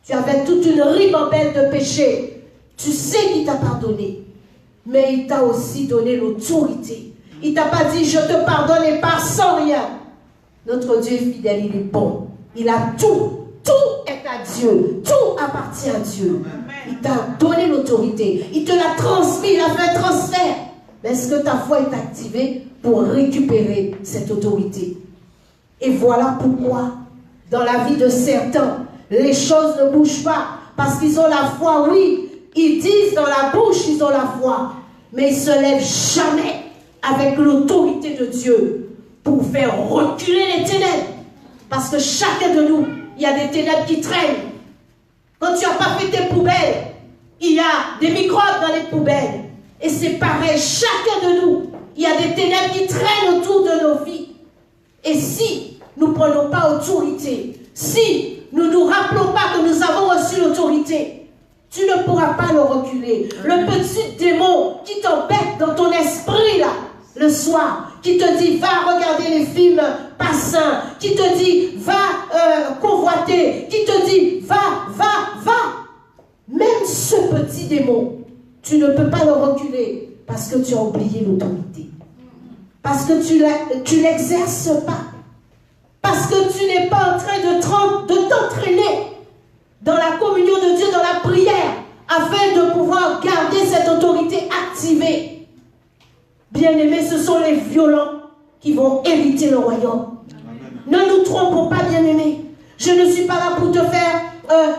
Tu avais toute une ribambelle de péchés. Tu sais qu'il t'a pardonné. Mais il t'a aussi donné l'autorité. Il ne t'a pas dit, je te pardonne et pars sans rien. Notre Dieu est fidèle, il est bon. Il a tout. Tout est à Dieu. Tout appartient à Dieu. Il t'a donné l'autorité. Il te l'a transmis. Il a fait un transfert. Mais est-ce que ta foi est activée pour récupérer cette autorité? Et voilà pourquoi, dans la vie de certains, les choses ne bougent pas. Parce qu'ils ont la foi, oui. Ils disent dans la bouche, ils ont la foi. Mais ils ne se lèvent jamais avec l'autorité de Dieu pour faire reculer les ténèbres. Parce que chacun de nous, il y a des ténèbres qui traînent. Quand tu n'as pas fait tes poubelles, il y a des microbes dans les poubelles. Et c'est pareil, chacun de nous, il y a des ténèbres qui traînent autour de nos vies. Et si nous ne prenons pas autorité, si nous ne nous rappelons pas que nous avons reçu l'autorité, tu ne pourras pas le reculer. Le petit démon qui t'embête dans ton esprit là, le soir, qui te dit va regarder les films pas sains, qui te dit va convoiter, qui te dit va. Même ce petit démon, tu ne peux pas le reculer parce que tu as oublié l'autorité. Parce que tu ne l'exerces pas. Parce que tu n'es pas en train de t'entraîner dans la communion de Dieu, dans la prière, afin de pouvoir garder cette autorité activée. Bien-aimés, ce sont les violents qui vont hériter le royaume. Ne nous trompons pas, bien-aimés. Je ne suis pas là pour te faire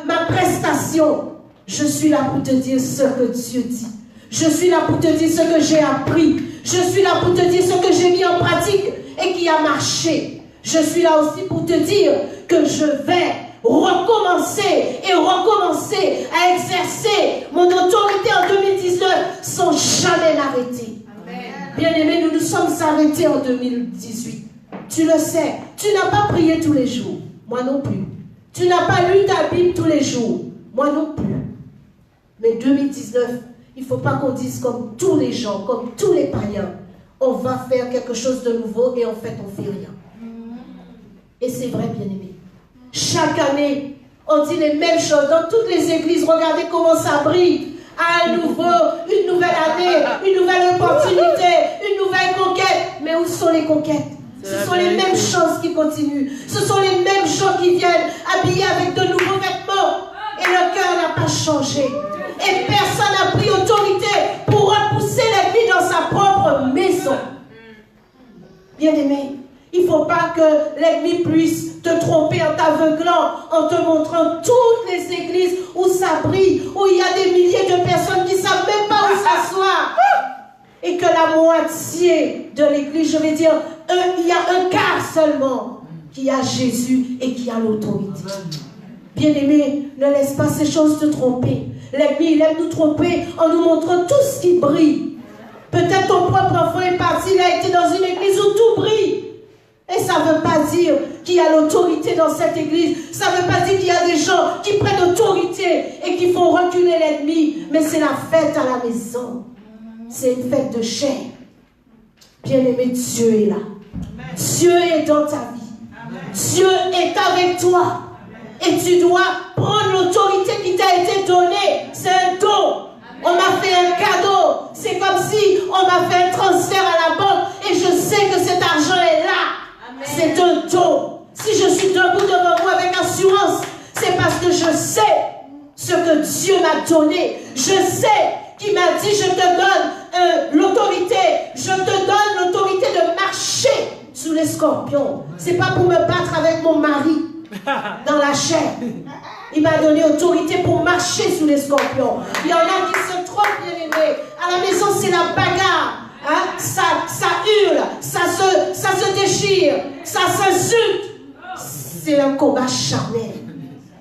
ma prestation. Je suis là pour te dire ce que Dieu dit. Je suis là pour te dire ce que j'ai appris. Je suis là pour te dire ce que j'ai mis en pratique et qui a marché. Je suis là aussi pour te dire que je vais recommencer et recommencer à exercer mon autorité en 2019 sans jamais m'arrêter. Bien-aimés, nous nous sommes arrêtés en 2018. Tu le sais, tu n'as pas prié tous les jours. Moi non plus. Tu n'as pas lu ta Bible tous les jours. Moi non plus. Mais 2019, il ne faut pas qu'on dise comme tous les gens, comme tous les païens, on va faire quelque chose de nouveau et en fait on ne fait rien. Et c'est vrai, bien-aimés. Chaque année, on dit les mêmes choses. Dans toutes les églises, regardez comment ça brille. À nouveau, une nouvelle année, une nouvelle opportunité, une nouvelle conquête. Mais où sont les conquêtes? Ce sont les mêmes choses qui continuent. Ce sont les mêmes gens qui viennent habillés avec de nouveaux vêtements. Et le cœur n'a pas changé. Et personne n'a pris autorité pour repousser l'ennemi dans sa propre maison. Bien-aimé, il ne faut pas que l'ennemi puisse te tromper en t'aveuglant, en te montrant toutes les églises où ça brille, où il y a des milliers de personnes qui ne savent même pas où s'asseoir. Et que la moitié de l'église, je vais dire, il y a un quart seulement qui a Jésus et qui a l'autorité. Bien-aimé, ne laisse pas ces choses te tromper. L'ennemi, il aime nous tromper en nous montrant tout ce qui brille. Peut-être ton propre enfant est parti, il a été dans une église où tout brille. Et ça ne veut pas dire qu'il y a l'autorité dans cette église. Ça ne veut pas dire qu'il y a des gens qui prennent autorité et qui font reculer l'ennemi. Mais c'est la fête à la maison. C'est une fête de chair. Bien-aimé, Dieu est là. Dieu est dans ta vie. Dieu est avec toi. Et tu dois prendre l'autorité qui t'a été donnée. C'est un don. On m'a fait un cadeau. C'est comme si on m'a fait un transfert à la banque et je sais que cet argent est là. C'est un don. Si je suis debout devant vous avec assurance, c'est parce que je sais ce que Dieu m'a donné. Je sais qu'il m'a dit, je te donne l'autorité. Je te donne l'autorité de marcher sous les scorpions. C'est pas pour me battre avec mon mari dans la chair. Il m'a donné autorité pour marcher sous les scorpions. Il y en a qui se trompent, bien-aimés. À la maison, c'est la bagarre. Hein? Ça hurle, ça se déchire, ça s'insulte. C'est un combat charnel.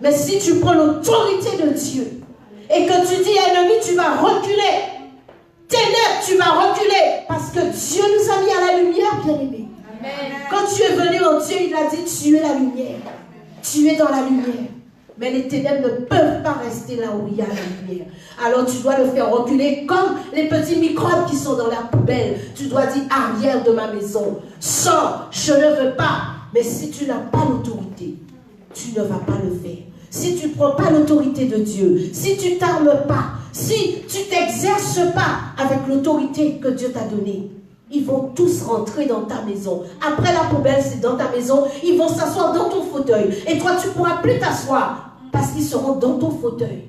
Mais si tu prends l'autorité de Dieu et que tu dis, ennemi, tu vas reculer. Ténèbres, tu vas reculer. Parce que Dieu nous a mis à la lumière, bien-aimés. Quand tu es venu en Dieu, il a dit, tu es la lumière. Tu es dans la lumière. Mais les ténèbres ne peuvent pas rester là où il y a la lumière. Alors tu dois le faire reculer comme les petits microbes qui sont dans la poubelle. Tu dois dire, arrière de ma maison. Sors, je ne veux pas. Mais si tu n'as pas l'autorité, tu ne vas pas le faire. Si tu ne prends pas l'autorité de Dieu, si tu ne t'armes pas, si tu ne t'exerces pas avec l'autorité que Dieu t'a donnée, ils vont tous rentrer dans ta maison. Après la poubelle, c'est dans ta maison. Ils vont s'asseoir dans ton fauteuil. Et toi, tu ne pourras plus t'asseoir parce qu'ils seront dans ton fauteuil.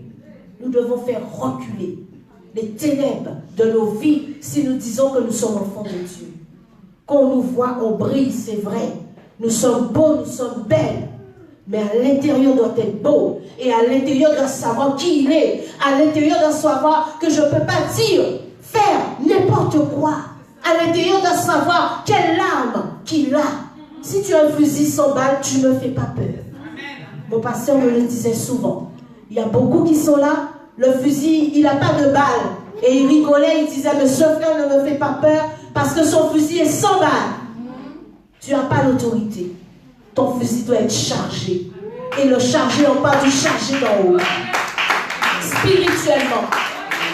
Nous devons faire reculer les ténèbres de nos vies si nous disons que nous sommes enfants de Dieu. Qu'on nous voit, on brille, c'est vrai. Nous sommes beaux, nous sommes belles. Mais à l'intérieur doit être beau. Et à l'intérieur doit savoir qui il est. À l'intérieur doit savoir que je ne peux pas dire, faire n'importe quoi. À l'intérieur doit savoir quelle arme qu'il a. Si tu as un fusil sans balle, tu ne me fais pas peur. Mon pasteur me le disait souvent. Il y a beaucoup qui sont là. Le fusil, il n'a pas de balle. Et il rigolait, il disait, mais ce frère ne me fait pas peur parce que son fusil est sans balle. Tu n'as pas l'autorité. Ton fusil doit être chargé. Et le charger, on parle du charger d'en haut. Spirituellement.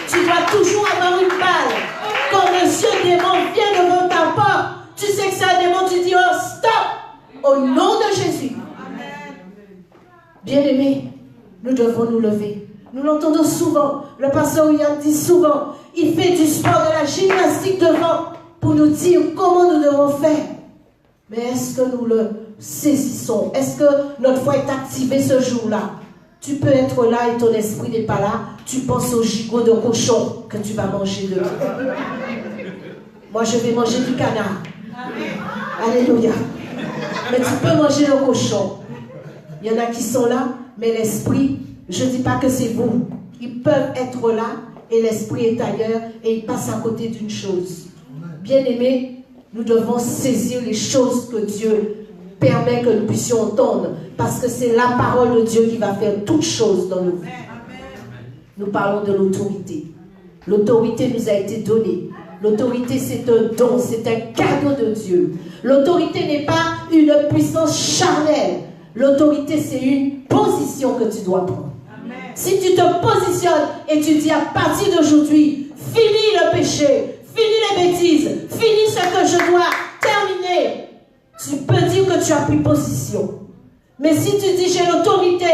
Tu dois toujours avoir une balle. Quand monsieur démon vient devant ta porte, tu sais que c'est un démon, tu dis, oh stop, au nom de Jésus. Bien-aimés, nous devons nous lever. Nous l'entendons souvent. Le pasteur William dit souvent, il fait du sport, de la gymnastique devant pour nous dire comment nous devons faire. Mais est-ce que nous le saisissons? Est-ce que notre foi est activée ce jour-là? Tu peux être là et ton esprit n'est pas là. Tu penses au gigot de cochon que tu vas manger demain. Moi, je vais manger du canard. Alléluia. Mais tu peux manger le cochon. Il y en a qui sont là, mais l'esprit, je ne dis pas que c'est vous. Ils peuvent être là et l'esprit est ailleurs et ils passent à côté d'une chose. Bien-aimés, nous devons saisir les choses que Dieu permet que nous puissions entendre, parce que c'est la parole de Dieu qui va faire toutes choses dans nos vies. Nous parlons de l'autorité. L'autorité nous a été donnée. L'autorité, c'est un don, c'est un cadeau de Dieu. L'autorité n'est pas une puissance charnelle. L'autorité, c'est une position que tu dois prendre. Amen. Si tu te positionnes et tu dis à partir d'aujourd'hui, finis le péché, finis les bêtises, finis ce que je dois terminer, tu peux dire que tu as pris position. Mais si tu dis j'ai l'autorité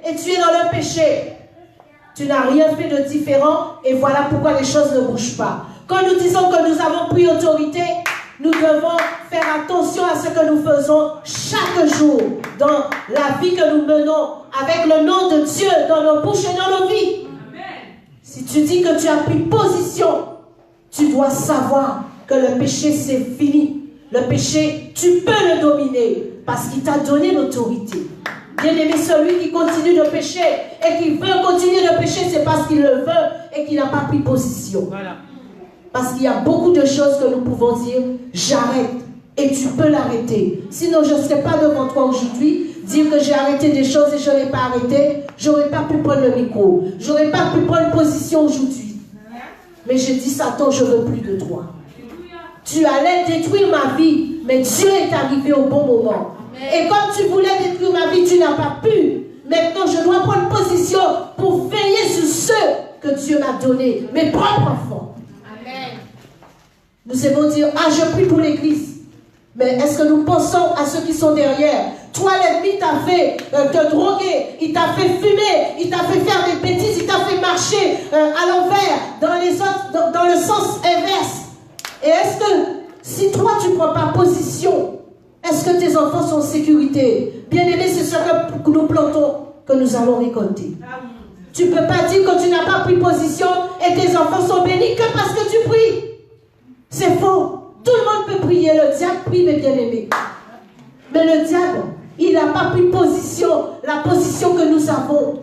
et tu es dans le péché, tu n'as rien fait de différent et voilà pourquoi les choses ne bougent pas. Quand nous disons que nous avons pris autorité, nous devons faire attention à ce que nous faisons chaque jour dans la vie que nous menons avec le nom de Dieu dans nos bouches et dans nos vies. Amen. Si tu dis que tu as pris position, tu dois savoir que le péché c'est fini. Le péché, tu peux le dominer parce qu'il t'a donné l'autorité. Bien-aimé, celui qui continue de pécher et qui veut continuer de pécher, c'est parce qu'il le veut et qu'il n'a pas pris position. Voilà. Parce qu'il y a beaucoup de choses que nous pouvons dire, j'arrête, et tu peux l'arrêter. Sinon, je ne serais pas devant toi aujourd'hui, dire que j'ai arrêté des choses et je ne l'ai pas arrêté, j'aurais pas pu prendre le micro, j'aurais pas pu prendre position aujourd'hui. Mais j'ai dit, Satan, je ne veux plus de toi. Tu allais détruire ma vie, mais Dieu est arrivé au bon moment. Et comme tu voulais détruire ma vie, tu n'as pas pu. Maintenant, je dois prendre position pour veiller sur ceux que Dieu m'a donnés, mes propres enfants. Amen. Nous aimons dire, ah, je prie pour l'église. Mais est-ce que nous pensons à ceux qui sont derrière? Toi, l'ennemi t'a fait te droguer, il t'a fait fumer, il t'a fait faire des bêtises, il t'a fait marcher à l'envers, dans le sens inverse. Et est-ce que, si toi, tu ne prends pas position, est-ce que tes enfants sont en sécurité? Bien-aimé, c'est ce que nous plantons que nous allons récolter. Tu ne peux pas dire que tu n'as pas pris position et tes enfants sont bénis que parce que tu pries. C'est faux. Tout le monde peut prier. Le diable prie, mes bien-aimés. Mais le diable, il n'a pas pris position, la position que nous avons.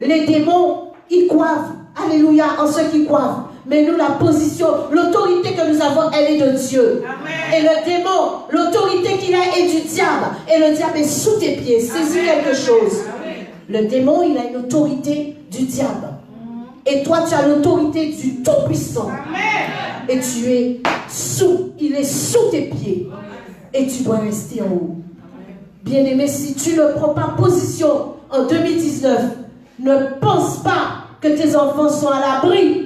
Les démons, ils coivent. Alléluia, en ceux qui coivent. Mais nous, la position, l'autorité que nous avons, elle est de Dieu. Amen. Et le démon, l'autorité qu'il a est du diable. Et le diable est sous tes pieds. Saisis quelque chose. Amen. Le démon, il a une autorité du diable. Et toi, tu as l'autorité du Tout-Puissant. Et tu es il est sous tes pieds. Et tu dois rester en haut. Bien-aimé, si tu ne prends pas position en 2019, ne pense pas que tes enfants sont à l'abri.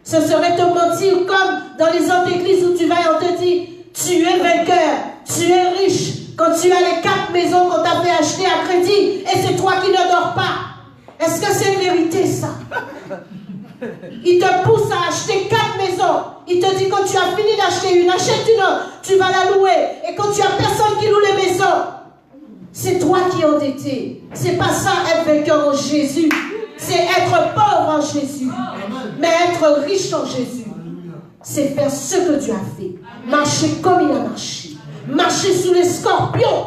Ce serait te mentir comme dans les autres églises où tu vas et on te dit, tu es vainqueur, tu es riche, quand tu as les 4 maisons qu'on t'a fait acheter à crédit et c'est toi qui ne dors pas. Est-ce que c'est une vérité ça? Il te pousse à acheter 4 maisons. Il te dit quand tu as fini d'acheter une, achète une autre, tu vas la louer. Et quand tu as personne qui loue les maisons, c'est toi qui es endetté. C'est pas ça être vainqueur en Jésus. C'est être pauvre en Jésus. Mais être riche en Jésus, c'est faire ce que Dieu a fait. Marcher comme il a marché. Marcher sous les scorpions.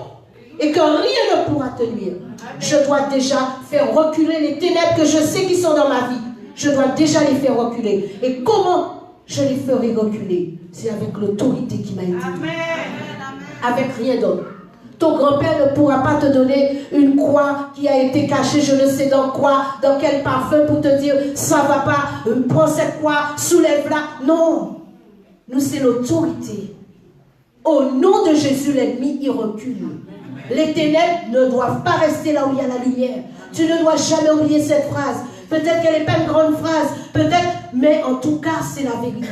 Et que rien ne pourra te nuire. Je dois déjà faire reculer les ténèbres que je sais qui sont dans ma vie. Je dois déjà les faire reculer. Et comment je les ferai reculer? C'est avec l'autorité qui m'a été donnée. Avec rien d'autre. Ton grand-père ne pourra pas te donner une croix qui a été cachée, je ne sais dans quoi, dans quel parfum pour te dire, ça ne va pas, prends cette croix, soulève-la. Non. Nous, c'est l'autorité. Au nom de Jésus, l'ennemi, il recule. Les ténèbres ne doivent pas rester là où il y a la lumière. Tu ne dois jamais oublier cette phrase. Peut-être qu'elle n'est pas une grande phrase, peut-être, mais en tout cas, c'est la vérité.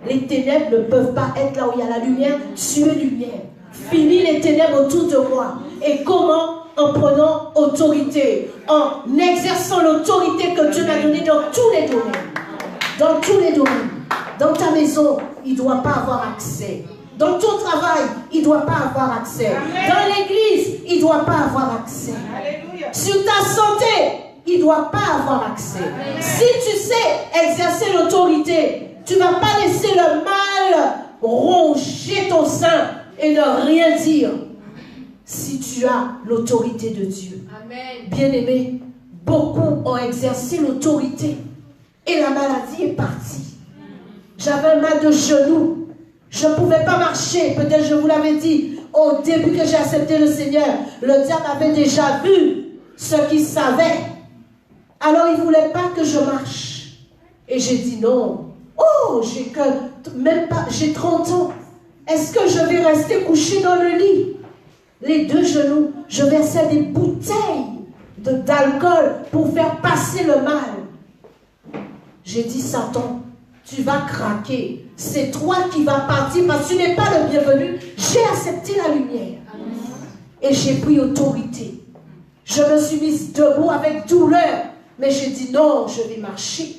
Les ténèbres ne peuvent pas être là où il y a la lumière. Tu es lumière. Finis les ténèbres autour de moi. Et comment? En prenant autorité, en exerçant l'autorité que Dieu m'a donnée dans tous les domaines. Dans tous les domaines. Dans ta maison, il ne doit pas avoir accès. Dans ton travail, il ne doit pas avoir accès. Amen. Dans l'église, il ne doit pas avoir accès. Alléluia. Sur ta santé, il ne doit pas avoir accès. Amen. Si tu sais exercer l'autorité, tu ne vas pas laisser le mal ronger ton sein et ne rien dire. si tu as l'autorité de Dieu. Amen. Bien-aimé, beaucoup ont exercé l'autorité et la maladie est partie. J'avais un mal de genou. Je ne pouvais pas marcher. Peut-être je vous l'avais dit au début que j'ai accepté le Seigneur. Le diable avait déjà vu ce qu'il savait. Alors il ne voulait pas que je marche. Et j'ai dit non. Oh, j'ai 30 ans. Est-ce que je vais rester couché dans le lit? Les deux genoux, je versais des bouteilles d'alcool pour faire passer le mal. J'ai dit, Satan, tu vas craquer. C'est toi qui vas partir parce que tu n'es pas le bienvenu. J'ai accepté la lumière. Et j'ai pris autorité. Je me suis mise debout avec douleur. Mais j'ai dit, non, je vais marcher.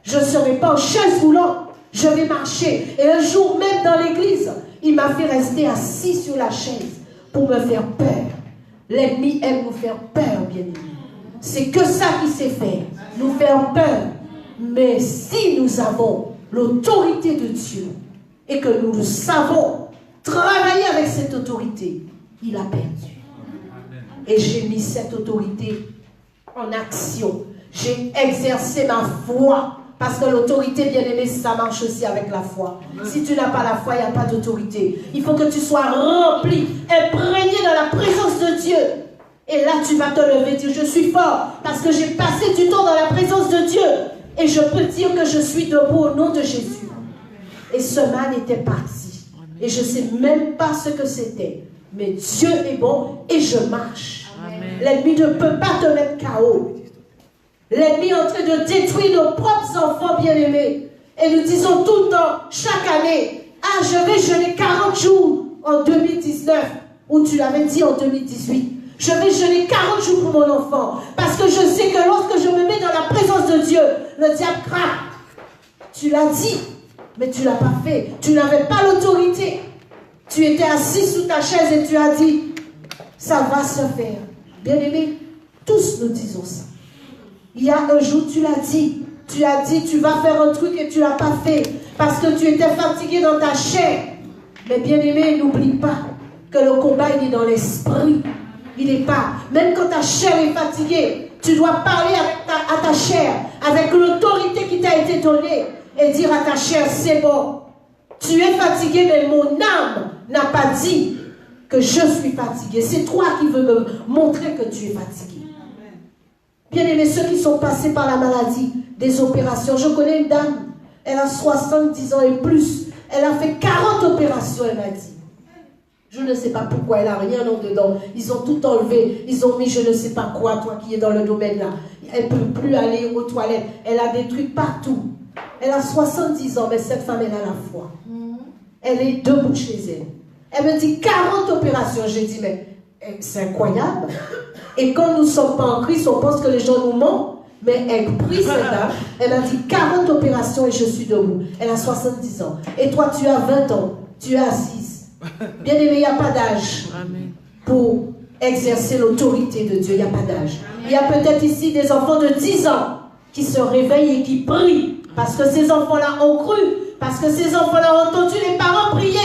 Je ne serai pas en chaise roulante. Je vais marcher. Et un jour même dans l'église, il m'a fait rester assis sur la chaise pour me faire peur. L'ennemi aime nous faire peur, bien-aimés. C'est que ça qui sait faire, nous faire peur. Mais si nous avons l'autorité de Dieu et que nous savons travailler avec cette autorité, il a perdu. Et j'ai mis cette autorité en action. J'ai exercé ma foi. Parce que l'autorité, bien-aimée, ça marche aussi avec la foi. Si tu n'as pas la foi, il n'y a pas d'autorité. Il faut que tu sois rempli, imprégné dans la présence de Dieu. Et là, tu vas te lever et dire, je suis fort parce que j'ai passé du temps dans la présence de Dieu. Et je peux dire que je suis debout au nom de Jésus. Et ce mal était parti. Et je ne sais même pas ce que c'était. Mais Dieu est bon et je marche. L'ennemi ne peut pas te mettre KO. L'ennemi est en train de détruire nos propres enfants bien-aimés. Et nous disons tout le temps, chaque année, ah, je vais jeûner 40 jours en 2019. Ou tu l'avais dit en 2018. Je vais jeûner 40 jours pour mon enfant. Parce que je sais que lorsque je me mets dans la présence de Dieu, le diable craque. Tu l'as dit, mais tu ne l'as pas fait. Tu n'avais pas l'autorité. Tu étais assis sous ta chaise et tu as dit, ça va se faire. Bien-aimés, tous nous disons ça. Il y a un jour, tu l'as dit. Tu as dit, tu vas faire un truc et tu ne l'as pas fait. Parce que tu étais fatigué dans ta chair. Mais bien-aimé, n'oublie pas que le combat, il est dans l'esprit. Il n'est pas. Même quand ta chair est fatiguée, tu dois parler à ta chair, avec l'autorité qui t'a été donnée, et dire à ta chair, c'est bon. Tu es fatigué, mais mon âme n'a pas dit que je suis fatigué. C'est toi qui veux me montrer que tu es fatigué. Bien-aimés, ceux qui sont passés par la maladie, des opérations. Je connais une dame, elle a 70 ans et plus. Elle a fait 40 opérations, elle m'a dit. Je ne sais pas pourquoi, elle n'a rien dedans. Ils ont tout enlevé. Ils ont mis je ne sais pas quoi, toi qui es dans le domaine là. Elle ne peut plus aller aux toilettes. Elle a des trucs partout. Elle a 70 ans, mais cette femme, elle a la foi. Elle est debout chez elle. Elle me dit 40 opérations. J'ai dit, mais c'est incroyable. Et quand nous ne sommes pas en Christ, on pense que les gens nous mentent. Mais elle prie cette dame. Elle a dit 40 opérations et je suis debout. Elle a 70 ans. Et toi, tu as 20 ans. Tu es assise. Bien aimé, il n'y a pas d'âge pour exercer l'autorité de Dieu. Il n'y a pas d'âge. Il y a peut-être ici des enfants de 10 ans qui se réveillent et qui prient. Parce que ces enfants-là ont cru. Parce que ces enfants-là ont entendu les parents prier.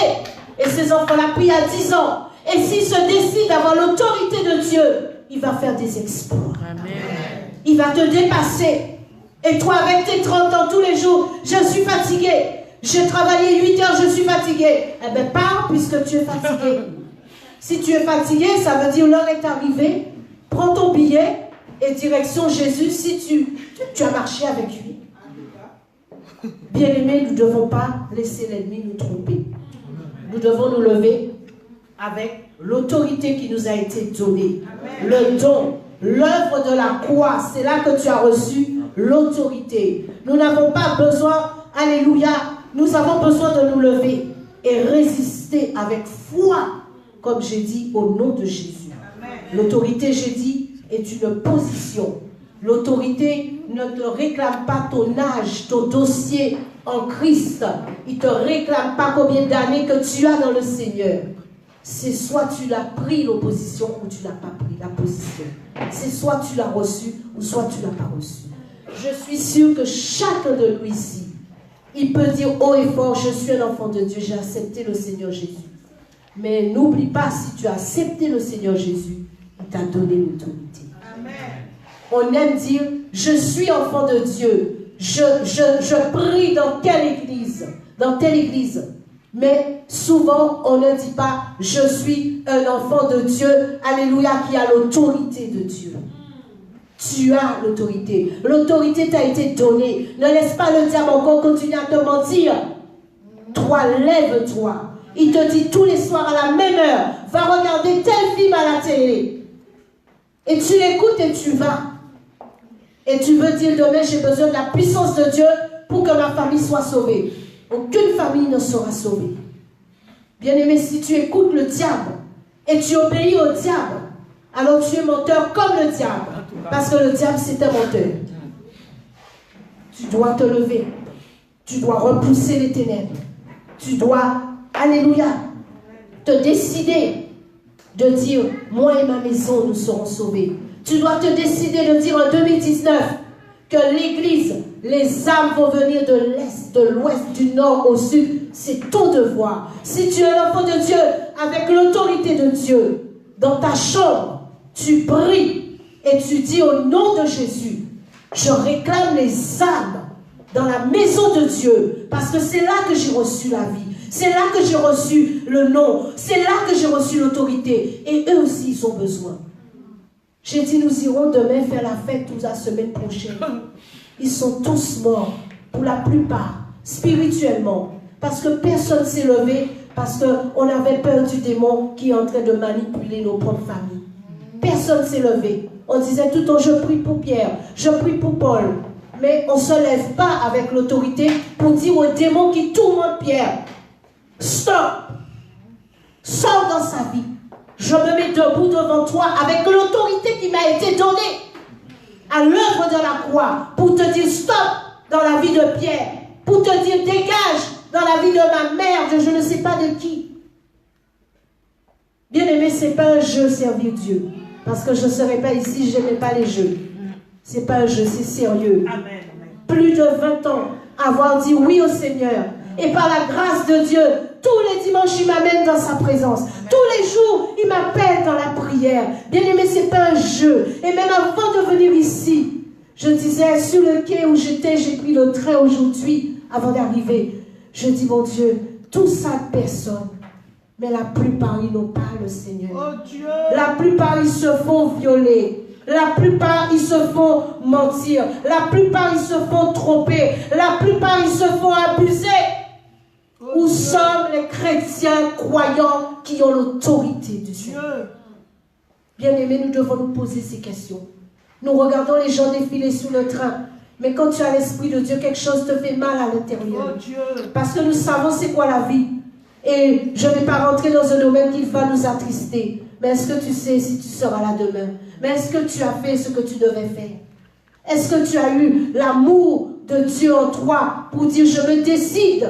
Et ces enfants-là prient à 10 ans. Et s'ils se décident d'avoir l'autorité de Dieu, il va faire des exploits. Amen. Il va te dépasser. Et toi, avec tes 30 ans, tous les jours, je suis fatigué. J'ai travaillé 8 heures, je suis fatigué. Eh bien, pars puisque tu es fatigué. Si tu es fatigué, ça veut dire l'heure est arrivée. Prends ton billet et direction Jésus si tu as marché avec lui. Bien-aimés, nous ne devons pas laisser l'ennemi nous tromper. Nous devons nous lever avec l'autorité qui nous a été donnée. Le don, l'œuvre de la croix, c'est là que tu as reçu l'autorité. Nous n'avons pas besoin, alléluia, nous avons besoin de nous lever et résister avec foi, comme j'ai dit, au nom de Jésus. L'autorité, j'ai dit, est une position. L'autorité ne te réclame pas ton âge, ton dossier en Christ. Il ne te réclame pas combien d'années que tu as dans le Seigneur. C'est soit tu l'as pris l'opposition ou tu ne l'as pas pris la position. C'est soit tu l'as reçu ou soit tu ne l'as pas reçu. Je suis sûre que chacun de nous ici, il peut dire haut et fort, je suis un enfant de Dieu, j'ai accepté le Seigneur Jésus. Mais n'oublie pas, si tu as accepté le Seigneur Jésus, il t'a donné l'autorité. On aime dire, je suis enfant de Dieu. Je prie dans quelle église? Dans telle église. Mais souvent, on ne dit pas, je suis un enfant de Dieu, alléluia, qui a l'autorité de Dieu. Tu as l'autorité. L'autorité t'a été donnée. Ne laisse pas le diable encore continuer à te mentir. Toi, lève-toi. Il te dit tous les soirs à la même heure, va regarder tel film à la télé. Et tu l'écoutes et tu vas. Et tu veux dire demain, j'ai besoin de la puissance de Dieu pour que ma famille soit sauvée. Aucune famille ne sera sauvée. Bien-aimé, si tu écoutes le diable et tu obéis au diable, alors tu es menteur comme le diable. Parce que le diable, c'est un menteur. Tu dois te lever. Tu dois repousser les ténèbres. Tu dois, alléluia, te décider de dire, moi et ma maison, nous serons sauvés. Tu dois te décider de dire en 2019 que l'Église, les âmes vont venir de l'Est, de l'Ouest, du Nord au Sud. C'est ton devoir. Si tu es l'enfant de Dieu, avec l'autorité de Dieu, dans ta chambre, tu pries et tu dis au nom de Jésus, je réclame les âmes dans la maison de Dieu, parce que c'est là que j'ai reçu la vie. C'est là que j'ai reçu le nom. C'est là que j'ai reçu l'autorité. Et eux aussi, ils ont besoin. J'ai dit, nous irons demain faire la fête toute la semaine prochaine. Ils sont tous morts, pour la plupart, spirituellement. Parce que personne ne s'est levé, parce qu'on avait peur du démon qui est en train de manipuler nos propres familles. Personne ne s'est levé. On disait tout le temps, je prie pour Pierre, je prie pour Paul. Mais on ne se lève pas avec l'autorité pour dire au démon qui tourmente Pierre, stop, sors dans sa vie. Je me mets debout devant toi avec l'autorité qui m'a été donnée à l'œuvre de la croix pour te dire stop dans la vie de Pierre, pour te dire dégage dans la vie de ma mère, de je ne sais pas de qui. Bien aimé, ce n'est pas un jeu servir Dieu. Parce que je ne serais pas ici, je n'aimais pas les jeux. Ce n'est pas un jeu, c'est sérieux. Amen. Plus de 20 ans, avoir dit oui au Seigneur. Et par la grâce de Dieu, tous les dimanches, il m'amène dans sa présence. Tous les jours, il m'appelle dans la prière. Bien aimé, ce n'est pas un jeu. Et même avant de venir ici, je disais, sur le quai où j'étais, j'ai pris le train aujourd'hui, avant d'arriver. Je dis, mon Dieu, tout ça de personnes. Mais la plupart, ils n'ont pas le Seigneur. Oh Dieu. La plupart, ils se font violer. La plupart, ils se font mentir. La plupart, ils se font tromper. La plupart, ils se font abuser. Oh Où Dieu. sommes les chrétiens croyants qui ont l'autorité du Seigneur? Dieu. Bien-aimés, nous devons nous poser ces questions. Nous regardons les gens défiler sous le train. Mais quand tu as l'Esprit de Dieu, quelque chose te fait mal à l'intérieur. Oh Dieu. Parce que nous savons c'est quoi la vie. Et je ne vais pas rentrer dans un domaine qui va nous attrister. Mais est-ce que tu sais si tu seras là demain? Mais est-ce que tu as fait ce que tu devais faire? Est-ce que tu as eu l'amour de Dieu en toi pour dire je me décide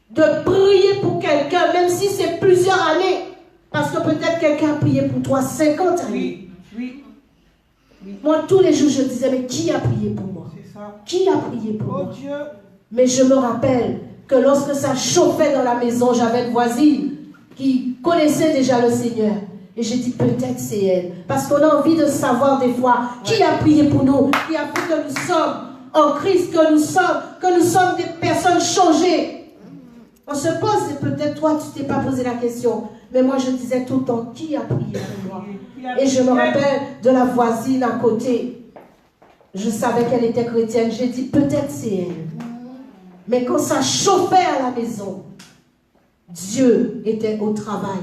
de prier pour quelqu'un, même si c'est plusieurs années? Parce que peut-être quelqu'un a prié pour toi 50 années. Oui. Oui. Moi, tous les jours, je disais, mais qui a prié pour moi? C'est ça. Qui a prié pour Oh moi? Dieu. Mais je me rappelle que lorsque ça chauffait dans la maison, j'avais une voisine qui connaissait déjà le Seigneur. Et j'ai dit, peut-être c'est elle. Parce qu'on a envie de savoir des fois qui a prié pour nous, qui a fait que nous sommes en Christ, que nous sommes des personnes changées. On se pose, et peut-être toi, tu ne t'es pas posé la question. Mais moi, je disais tout le temps, qui a prié pour moi? Et je me rappelle de la voisine à côté. Je savais qu'elle était chrétienne. J'ai dit, peut-être c'est elle. Mais quand ça chauffait à la maison, Dieu était au travail.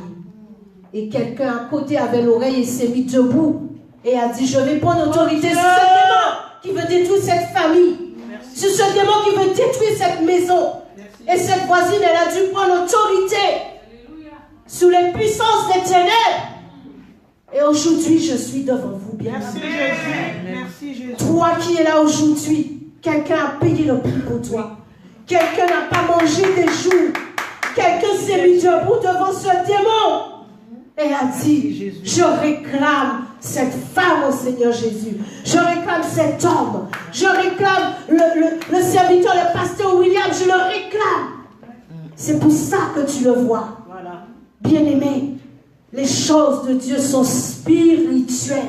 Et quelqu'un à côté avait l'oreille et s'est mis debout. Et a dit, je vais prendre autorité sur ce démon qui veut détruire cette famille. Merci. Sur ce démon qui veut détruire cette maison. Merci. Et cette voisine, elle a dû prendre autorité sous les puissances des ténèbres. Et aujourd'hui, je suis devant vous, bien. Merci Jésus. Merci Jésus. Toi qui es là aujourd'hui, quelqu'un a payé le prix pour toi. Quelqu'un n'a pas mangé des jours. Quelqu'un s'est mis debout devant ce démon et a dit, je réclame cette femme au Seigneur Jésus. Je réclame cet homme. Je réclame le serviteur, le pasteur William. Je le réclame. C'est pour ça que tu le vois. Voilà. Bien-aimé, les choses de Dieu sont spirituelles.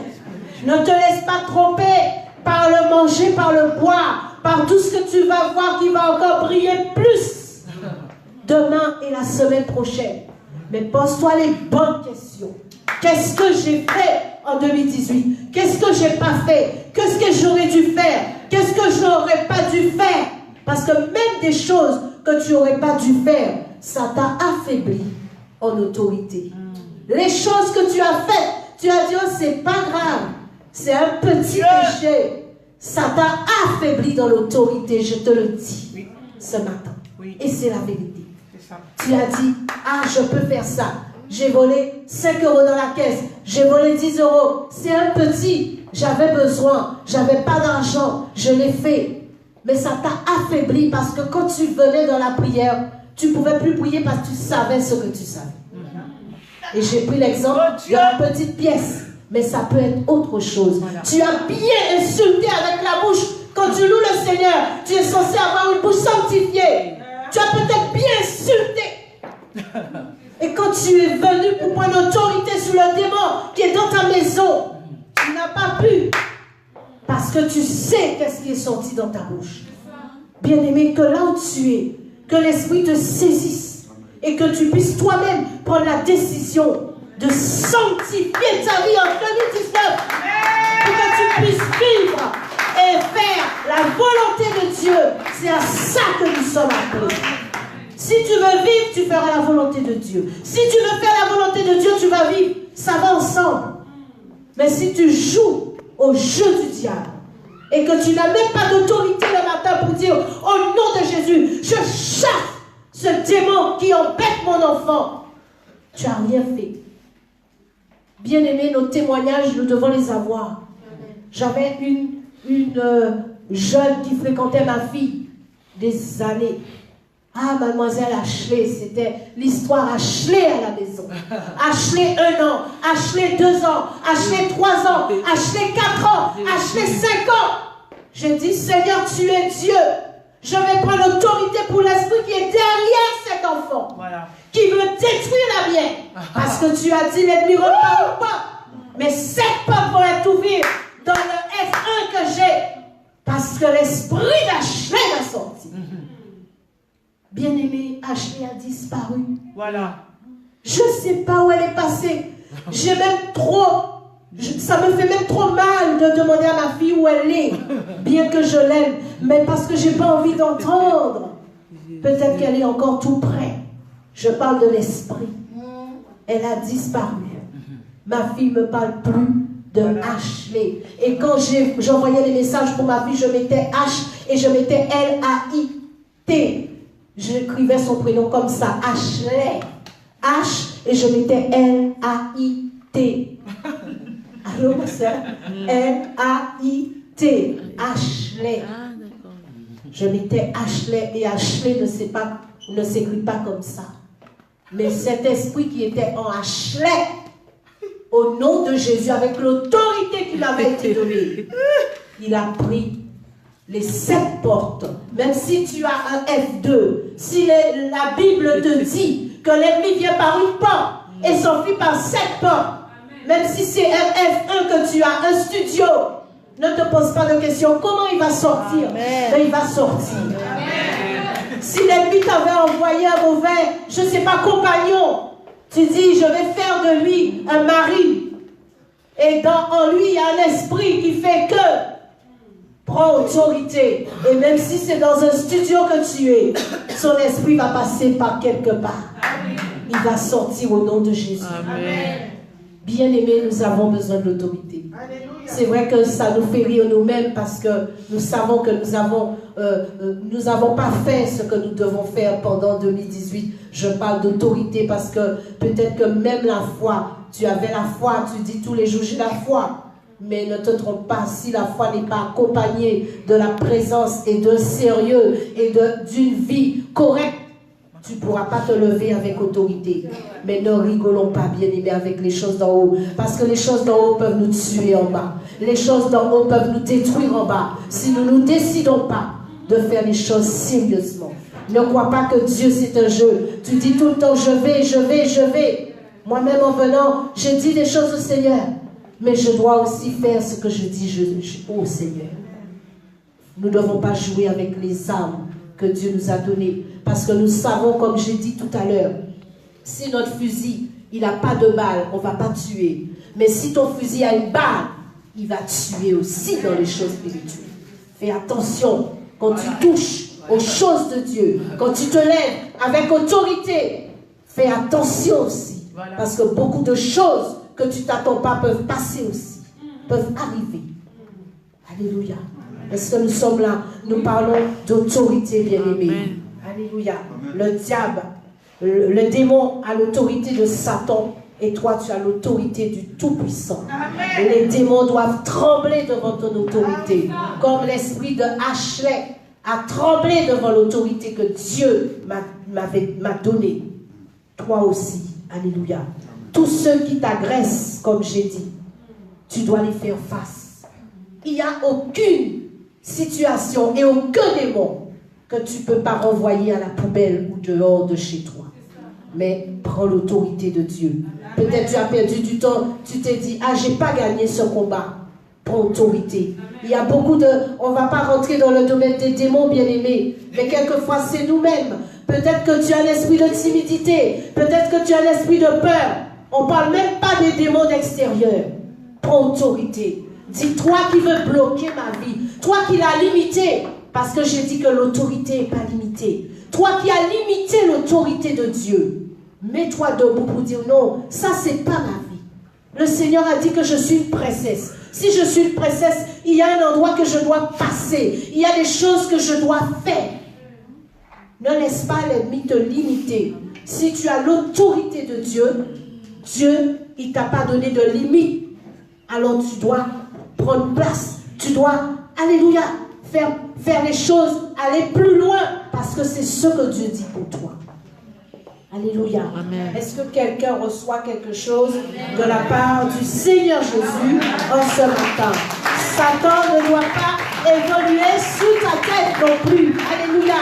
Ne te laisse pas tromper par le manger, par le boire, par tout ce que tu vas voir qui va encore briller plus demain et la semaine prochaine. Mais pose-toi les bonnes questions. Qu'est-ce que j'ai fait en 2018? Qu'est-ce que j'ai pas fait? Qu'est-ce que j'aurais dû faire? Qu'est-ce que je n'aurais pas dû faire? Parce que même des choses que tu n'aurais pas dû faire, ça t'a affaibli en autorité. Les choses que tu as faites, tu as dit, oh, c'est pas grave, c'est un petit péché. Ça t'a affaibli dans l'autorité, je te le dis ce matin. Et c'est la vérité. Tu as dit, ah, je peux faire ça. J'ai volé 5 euros dans la caisse. J'ai volé 10 euros. C'est un petit. J'avais besoin. J'avais pas d'argent. Je l'ai fait. Mais ça t'a affaibli parce que quand tu venais dans la prière, tu ne pouvais plus prier parce que tu savais ce que tu savais. Et j'ai pris l'exemple de la petite pièce. Mais ça peut être autre chose. Voilà. Tu as bien insulté avec la bouche. Quand tu loues le Seigneur, tu es censé avoir une bouche sanctifiée. Tu as peut-être bien insulté. Et quand tu es venu pour prendre autorité sur le démon qui est dans ta maison, tu n'as pas pu. Parce que tu sais qu'est-ce qui est sorti dans ta bouche. Bien-aimé, que là où tu es, que l'Esprit te saisisse et que tu puisses toi-même prendre la décision de sanctifier ta vie en 2019 pour que tu puisses vivre et faire la volonté de Dieu. C'est à ça que nous sommes appelés. Si tu veux vivre, tu feras la volonté de Dieu. Si tu veux faire la volonté de Dieu, tu vas vivre. Ça va ensemble. Mais si tu joues au jeu du diable et que tu n'as même pas d'autorité le matin pour dire au nom de Jésus, je chasse ce démon qui embête mon enfant, tu n'as rien fait. Bien-aimés, nos témoignages, nous devons les avoir. J'avais une jeune qui fréquentait ma fille des années. Ah, mademoiselle Ashley, c'était l'histoire Ashley à la maison. Ashley 1 an, Ashley 2 ans, Ashley 3 ans, Ashley 4 ans, Ashley 5 ans. J'ai dit, Seigneur, tu es Dieu. Je vais prendre l'autorité pour l'esprit qui est derrière cet enfant. Voilà. Qui veut détruire la mienne. Parce que tu as dit, l'ennemi repart pas. Mais cette porte va être ouverte dans le F1 que j'ai. Parce que l'esprit d'Ashley l'a sorti. Bien-aimé, Ashley a disparu. Voilà. Je ne sais pas où elle est passée. J'ai même trop... ça me fait même trop mal de demander à ma fille où elle est. Bien que je l'aime. Mais parce que je n'ai pas envie d'entendre. Peut-être qu'elle est encore tout près. Je parle de l'esprit. Elle a disparu. Ma fille ne me parle plus de Ashley. Et quand j'envoyais les messages pour ma fille, je mettais H et je mettais L-A-I-T. J'écrivais son prénom comme ça, Ashley. H et je mettais L-A-I-T. Allô, ma soeur? L-A-I-T. Ashley. Je mettais Ashley et Ashley ne s'écrit pas comme ça. Mais cet esprit qui était en Ashley, au nom de Jésus, avec l'autorité qui m'avait été donnée, il a pris les 7 portes. Même si tu as un F2, si la Bible te dit que l'ennemi vient par une porte et s'enfuit par 7 portes, même si c'est un F1 que tu as, un studio, ne te pose pas de questions. Comment il va sortir? Mais il va sortir. Amen. Si l'ennemi t'avait envoyé un mauvais, je ne sais pas, compagnon, tu dis, je vais faire de lui un mari. Et en lui, il y a un esprit qui fait que prends autorité. Et même si c'est dans un studio que tu es, son esprit va passer par quelque part. Il va sortir au nom de Jésus. Amen. Bien-aimés, nous avons besoin de l'autorité. C'est vrai que ça nous fait rire nous-mêmes parce que nous savons que nous n'avons pas fait ce que nous devons faire pendant 2018. Je parle d'autorité parce que peut-être que même la foi, tu avais la foi, tu dis tous les jours j'ai la foi. Mais ne te trompe pas, si la foi n'est pas accompagnée de la présence et d'un sérieux et d'une vie correcte, tu ne pourras pas te lever avec autorité. Mais ne rigolons pas, bien-aimés, avec les choses d'en haut. Parce que les choses d'en haut peuvent nous tuer en bas. Les choses d'en haut peuvent nous détruire en bas. Si nous ne nous décidons pas de faire les choses sérieusement. Ne crois pas que Dieu c'est un jeu. Tu dis tout le temps je vais, je vais, je vais. Moi-même en venant, je dis des choses au Seigneur. Mais je dois aussi faire ce que je dis au Seigneur. Nous ne devons pas jouer avec les armes que Dieu nous a données. Parce que nous savons, comme j'ai dit tout à l'heure, si notre fusil, il n'a pas de balle, on ne va pas tuer. Mais si ton fusil a une balle, il va tuer aussi dans les choses spirituelles. Fais attention quand tu touches aux choses de Dieu, quand tu te lèves avec autorité, fais attention aussi. Parce que beaucoup de choses que tu ne t'attends pas peuvent passer aussi, peuvent arriver. Alléluia. Est-ce que nous sommes là? Nous parlons d'autorité, bien-aimés. Alléluia. Le diable, le démon a l'autorité de Satan et toi tu as l'autorité du Tout-Puissant. Les démons doivent trembler devant ton autorité, comme l'esprit de Ashley a tremblé devant l'autorité que Dieu m'a donnée. Toi aussi. Alléluia. Tous ceux qui t'agressent, comme j'ai dit, tu dois les faire face. Il n'y a aucune situation et aucun démon que tu ne peux pas renvoyer à la poubelle ou dehors de chez toi. Mais prends l'autorité de Dieu. Peut-être tu as perdu du temps, tu t'es dit, ah, je n'ai pas gagné ce combat. Prends autorité. Il y a beaucoup de... On ne va pas rentrer dans le domaine des démons, bien-aimés, mais quelquefois c'est nous-mêmes. Peut-être que tu as l'esprit de timidité, peut-être que tu as l'esprit de peur. On ne parle même pas des démons d'extérieur. Prends autorité. Dis, toi qui veux bloquer ma vie, toi qui l'as limité, parce que j'ai dit que l'autorité n'est pas limitée. Toi qui as limité l'autorité de Dieu, mets-toi debout pour dire non, ça c'est pas ma vie. Le Seigneur a dit que je suis une princesse. Si je suis une princesse, il y a un endroit que je dois passer. Il y a des choses que je dois faire. Ne laisse pas l'ennemi te limiter. Si tu as l'autorité de Dieu, Dieu, il ne t'a pas donné de limite. Alors tu dois prendre place. Tu dois, alléluia, faire les choses, aller plus loin. Parce que c'est ce que Dieu dit pour toi. Alléluia. Est-ce que quelqu'un reçoit quelque chose de la part du Seigneur Jésus en ce matin? Satan ne doit pas évoluer sous ta tête non plus. Alléluia.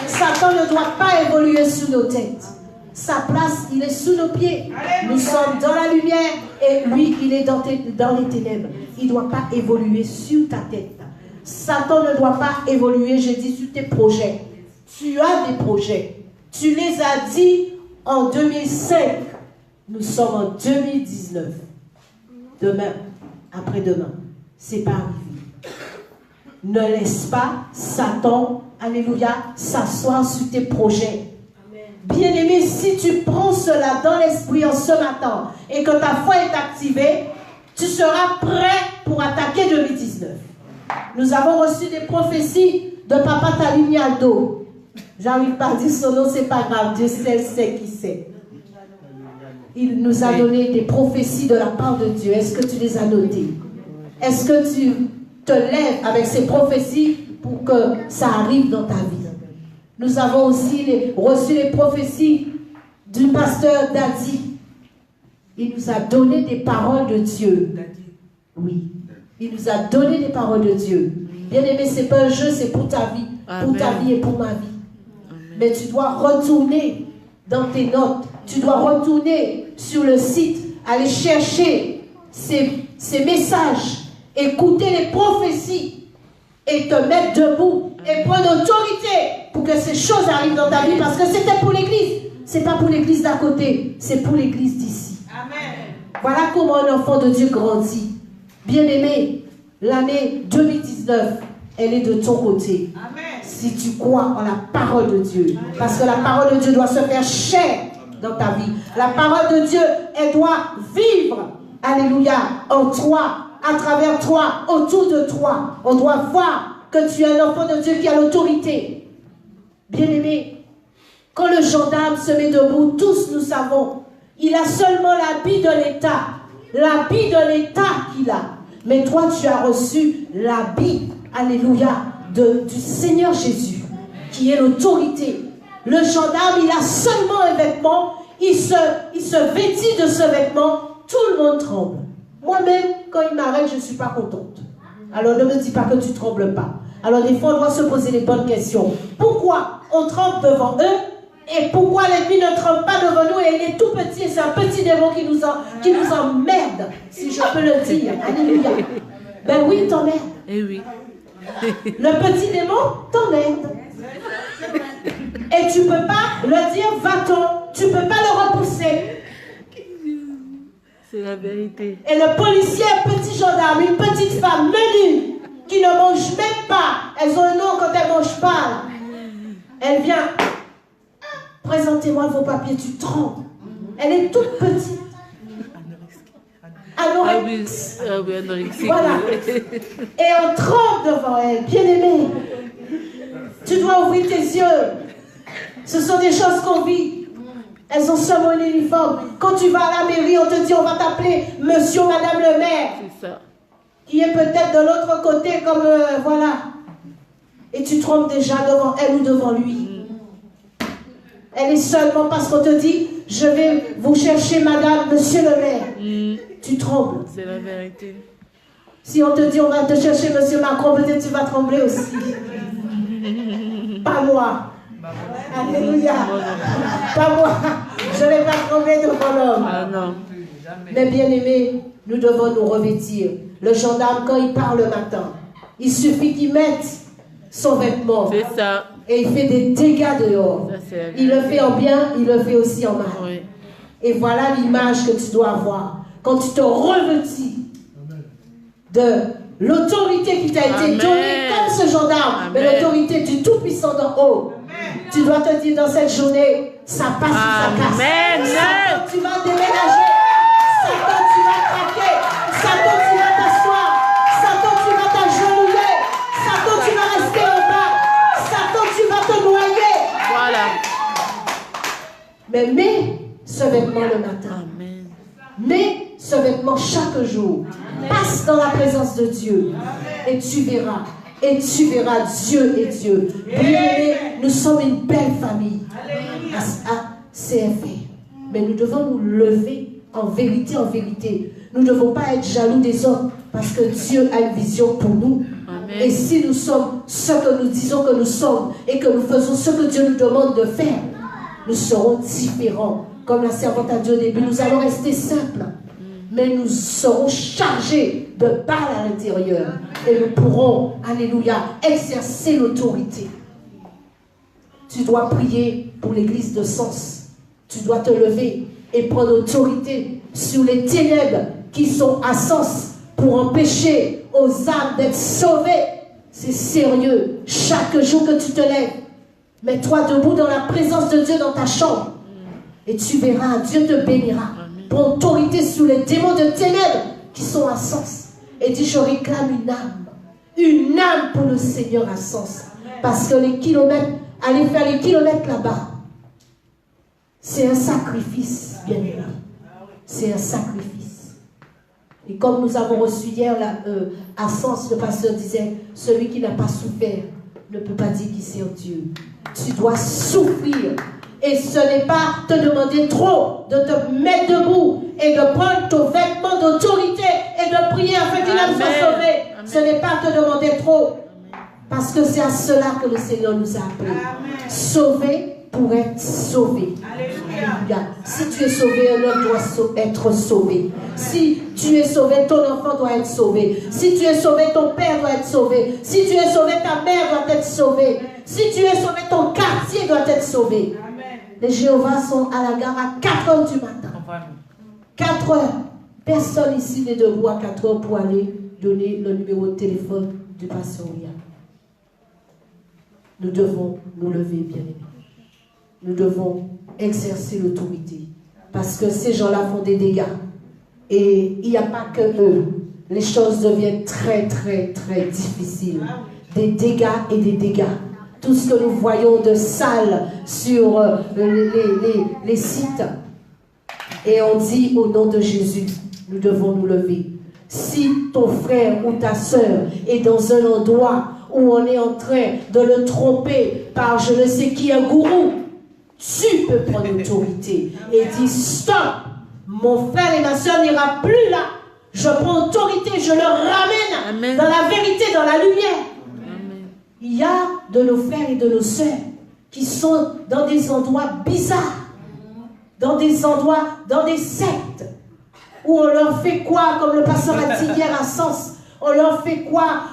Satan ne doit pas évoluer sous nos têtes. Sa place, il est sous nos pieds. Nous sommes dans la lumière et lui, il est dans les ténèbres. Il ne doit pas évoluer sur ta tête. Satan ne doit pas évoluer, je dis, sur tes projets. Tu as des projets. Tu les as dit en 2005. Nous sommes en 2019. Demain, après-demain, c'est pas arrivé. Ne laisse pas Satan, alléluia, s'asseoir sur tes projets. Bien-aimé, si tu prends cela dans l'esprit en ce matin et que ta foi est activée, tu seras prêt pour attaquer 2019. Nous avons reçu des prophéties de Papa Talignaldo. J'arrive pas à dire son nom, c'est pas grave, Dieu sait qui c'est. Il nous a donné des prophéties de la part de Dieu. Est-ce que tu les as notées? Est-ce que tu te lèves avec ces prophéties pour que ça arrive dans ta vie? Nous avons aussi reçu les prophéties du pasteur Dadi. Il nous a donné des paroles de Dieu. Oui. Il nous a donné des paroles de Dieu. Bien-aimé, ce n'est pas un jeu, c'est pour ta vie. Pour ta vie et pour ma vie. Mais tu dois retourner dans tes notes. Tu dois retourner sur le site, aller chercher ces messages, écouter les prophéties et te mettre debout et prendre autorité pour que ces choses arrivent dans ta vie, parce que c'était pour l'église. Ce n'est pas pour l'église d'à côté, c'est pour l'église d'ici. Amen. Voilà comment un enfant de Dieu grandit. Bien-aimé, l'année 2019, elle est de ton côté. Amen. Si tu crois en la parole de Dieu. Parce que la parole de Dieu doit se faire chair dans ta vie. La parole de Dieu, elle doit vivre, alléluia, en toi, à travers toi, autour de toi. On doit voir que tu es un enfant de Dieu qui a l'autorité. Bien-aimé, quand le gendarme se met debout, tous nous savons, il a seulement l'habit de l'État. L'habit de l'État qu'il a. Mais toi, tu as reçu l'habit, alléluia, du Seigneur Jésus, qui est l'autorité. Le gendarme, il a seulement un vêtement, il se vêtit de ce vêtement, tout le monde tremble. Moi-même, quand il m'arrête, je ne suis pas contente. Alors ne me dis pas que tu ne trembles pas. Alors des fois, on doit se poser les bonnes questions. Pourquoi on trempe devant eux et pourquoi l'ennemi ne trempe pas devant nous et il est tout petit et c'est un petit démon qui nous emmerde, si je peux le dire. Alléluia. Ben oui, il t'emmerde. Eh oui. Le petit démon t'emmerde. Et tu ne peux pas le dire, va-t'en. Tu ne peux pas le repousser. C'est la vérité. Et le policier, un petit gendarme, une petite femme menue, qui ne mange même pas. Elles ont un nom quand elles ne mangent pas. Là. Elle vient. Présentez-moi vos papiers, tu trembles. Elle est toute petite. Anorexique. Ah oui, anorexique. Voilà. Et on tremble devant elle, bien-aimée. Tu dois ouvrir tes yeux. Ce sont des choses qu'on vit. Elles ont seulement un uniforme. Quand tu vas à la mairie, on te dit on va t'appeler monsieur ou madame le maire. C'est ça. Qui est peut-être de l'autre côté, comme voilà. Et tu trembles déjà devant elle ou devant lui. Elle est seulement parce qu'on te dit je vais vous chercher madame, monsieur le maire. Tu trembles. C'est la vérité. Si on te dit on va te chercher monsieur Macron, peut-être tu vas trembler aussi. Pas moi. Alléluia. Pas moi. Je ne vais pas trembler devant l'homme. Ah non. Mais bien aimé, nous devons nous revêtir. Le gendarme, quand il part le matin, il suffit qu'il mette son vêtement. C'est ça. Et il fait des dégâts dehors. Ça, il le fait en bien, il le fait aussi en mal. Oui. Et voilà l'image que tu dois avoir. Quand tu te revêtis de l'autorité qui t'a été donnée comme ce gendarme, mais l'autorité du Tout-Puissant d'en haut. Tu dois te dire dans cette journée, ça passe ou ça casse. Satan, tu vas déménager. Satan, tu vas craquer. Satan, tu vas t'asseoir. Satan, tu vas t'agenouiller. Satan, tu vas rester au bas. Satan, tu vas te noyer. Voilà. Mais mets ce vêtement le matin. Amen. Mets ce vêtement chaque jour. Passe dans la présence de Dieu. Et tu verras. Et tu verras, Dieu est Dieu. Bien-aimés, nous sommes une belle famille à CFA. Mais nous devons nous lever en vérité, en vérité. Nous ne devons pas être jaloux des autres parce que Dieu a une vision pour nous. Amen. Et si nous sommes ce que nous disons que nous sommes et que nous faisons ce que Dieu nous demande de faire, nous serons différents. Comme la servante a dit au début, nous allons rester simples. Mais nous serons chargés de balles à l'intérieur. Et nous pourrons, alléluia, exercer l'autorité. Tu dois prier pour l'église de Sens. Tu dois te lever et prendre autorité sur les ténèbres qui sont à Sens pour empêcher aux âmes d'être sauvées. C'est sérieux. Chaque jour que tu te lèves, mets-toi debout dans la présence de Dieu dans ta chambre. Et tu verras, Dieu te bénira. Prends autorité sur les démons de ténèbres qui sont à Sens. Et dis, je réclame une âme. Une âme pour le Seigneur à Sens. Parce que les kilomètres, aller faire les kilomètres là-bas, c'est un sacrifice, bien aimé. C'est un sacrifice. Et comme nous avons reçu hier là, à Sens, le pasteur disait, celui qui n'a pas souffert ne peut pas dire qu'il sert Dieu. Tu dois souffrir. Et ce n'est pas te demander trop de te mettre debout et de prendre ton vêtement d'autorité et de prier afin qu'il âme soit sauvé. Ce n'est pas te demander trop. Parce que c'est à cela que le Seigneur nous a appelés. Sauver pour être sauvé. Alléluia. Si tu es sauvé, un homme doit être sauvé. Si tu es sauvé, ton enfant doit être sauvé. Si tu es sauvé, ton père doit être sauvé. Si tu es sauvé, ta mère doit être sauvée. Si tu es sauvé, ton quartier doit être sauvé. Les Jéhovah sont à la gare à 4 heures du matin. 4 heures. Personne ici n'est debout à 4 heures pour aller donner le numéro de téléphone du pasteur William. Nous devons nous lever, bien-aimés. Nous devons exercer l'autorité. Parce que ces gens-là font des dégâts. Et il n'y a pas que eux. Les choses deviennent très, très, très difficiles. Des dégâts et des dégâts. Tout ce que nous voyons de sale sur les sites. Et on dit au nom de Jésus, nous devons nous lever. Si ton frère ou ta soeur est dans un endroit où on est en train de le tromper par je ne sais qui, un gourou, tu peux prendre l'autorité et dire stop, mon frère et ma soeur n'ira plus là. Je prends autorité, je le ramène dans la vérité, dans la lumière. il y a de nos frères et de nos sœurs qui sont dans des endroits bizarres, dans des endroits, dans des sectes, où on leur fait quoi, comme le pasteur a dit hier à Sens, on leur fait quoi,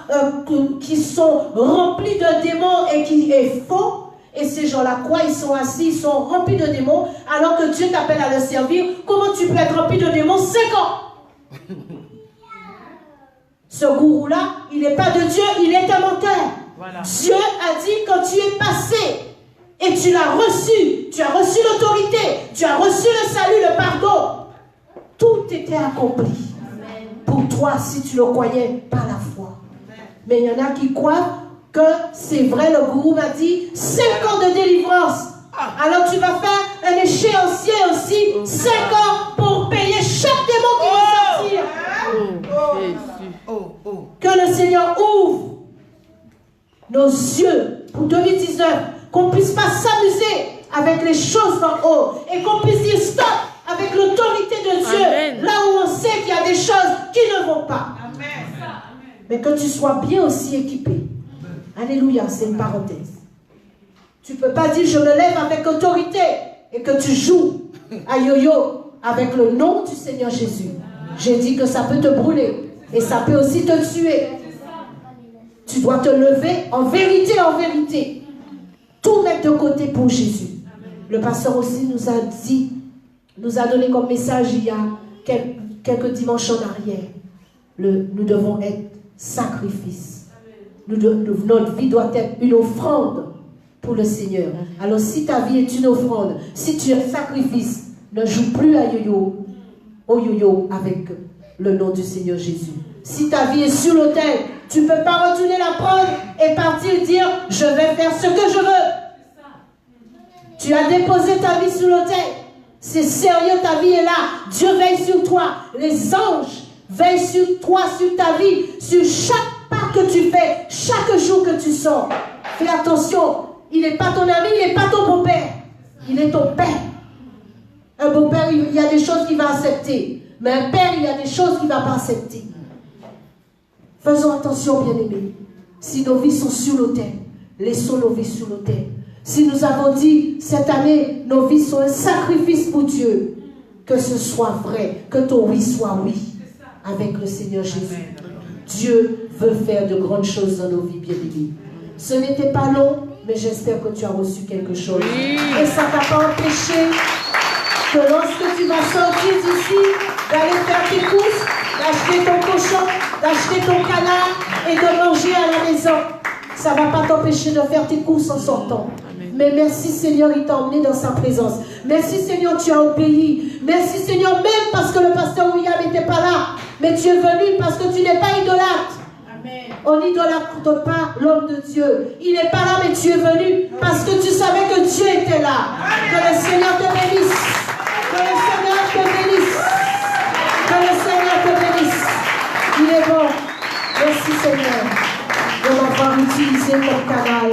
qui sont remplis de démons et qui est faux, et ces gens-là, quoi, ils sont assis, ils sont remplis de démons, alors que Dieu t'appelle à le servir. Comment tu peux être rempli de démons 5 ans? Ce gourou-là, il n'est pas de Dieu, il est un menteur. Voilà. Dieu a dit, quand tu es passé et tu l'as reçu, tu as reçu l'autorité, tu as reçu le salut, le pardon, tout était accompli. Amen. Pour toi, si tu le croyais par la foi. Amen. Mais il y en a qui croient que c'est vrai, le gourou m'a dit 5 ans de délivrance. Alors tu vas faire un échéancier aussi, 5 ans pour payer chaque démon qui va sortir. Que le Seigneur ouvre nos yeux pour 2019, qu'on ne puisse pas s'amuser avec les choses d'en haut et qu'on puisse dire stop avec l'autorité de Dieu. Amen. Là où on sait qu'il y a des choses qui ne vont pas. Amen. Mais que tu sois bien aussi équipé. Alléluia, c'est une parenthèse. Tu ne peux pas dire je me lève avec autorité et que tu joues à yo-yo avec le nom du Seigneur Jésus. J'ai dit que ça peut te brûler et ça peut aussi te tuer. Tu dois te lever en vérité, tout mettre de côté pour Jésus. Le pasteur aussi nous a dit, nous a donné comme message il y a quelques dimanches en arrière. Nous devons être sacrifice. Notre vie doit être une offrande pour le Seigneur. Alors si ta vie est une offrande, si tu es sacrifice, ne joue plus à au yo-yo avec le nom du Seigneur Jésus. Si ta vie est sur l'autel, tu ne peux pas retourner la prendre et partir dire je vais faire ce que je veux. Tu as déposé ta vie sur l'autel. C'est sérieux, ta vie est là. Dieu veille sur toi. Les anges veillent sur toi, sur ta vie, sur chaque pas que tu fais, chaque jour que tu sors. Fais attention. Il n'est pas ton ami, il n'est pas ton beau-père. Il est ton père. Un beau-père, il y a des choses qu'il va accepter. Mais un père, il y a des choses qu'il ne va pas accepter. Faisons attention, bien-aimés. Si nos vies sont sur l'autel, laissons nos vies sur l'autel. Si nous avons dit, cette année, nos vies sont un sacrifice pour Dieu, que ce soit vrai, que ton oui soit oui, avec le Seigneur Jésus. Dieu veut faire de grandes choses dans nos vies, bien-aimés. Ce n'était pas long, mais j'espère que tu as reçu quelque chose. Oui. Et ça ne t'a pas empêché que lorsque tu vas sortir d'ici, d'aller faire tes courses, d'acheter ton cochon, d'acheter ton canard et de manger à la maison. Ça ne va pas t'empêcher de faire tes courses en sortant. Amen. Mais merci Seigneur, il t'a emmené dans sa présence. Merci Seigneur, tu as obéi. Merci Seigneur, même parce que le pasteur William n'était pas là. Mais tu es venu parce que tu n'es pas idolâtre. On n'idolâtre pas l'homme de Dieu. Il n'est pas là, mais tu es venu parce que tu savais que Dieu était là. Que le Seigneur te bénisse. Que le Seigneur te bénisse. Que le Seigneur te bénisse. Il est bon. Merci Seigneur de m'avoir utilisé comme canal.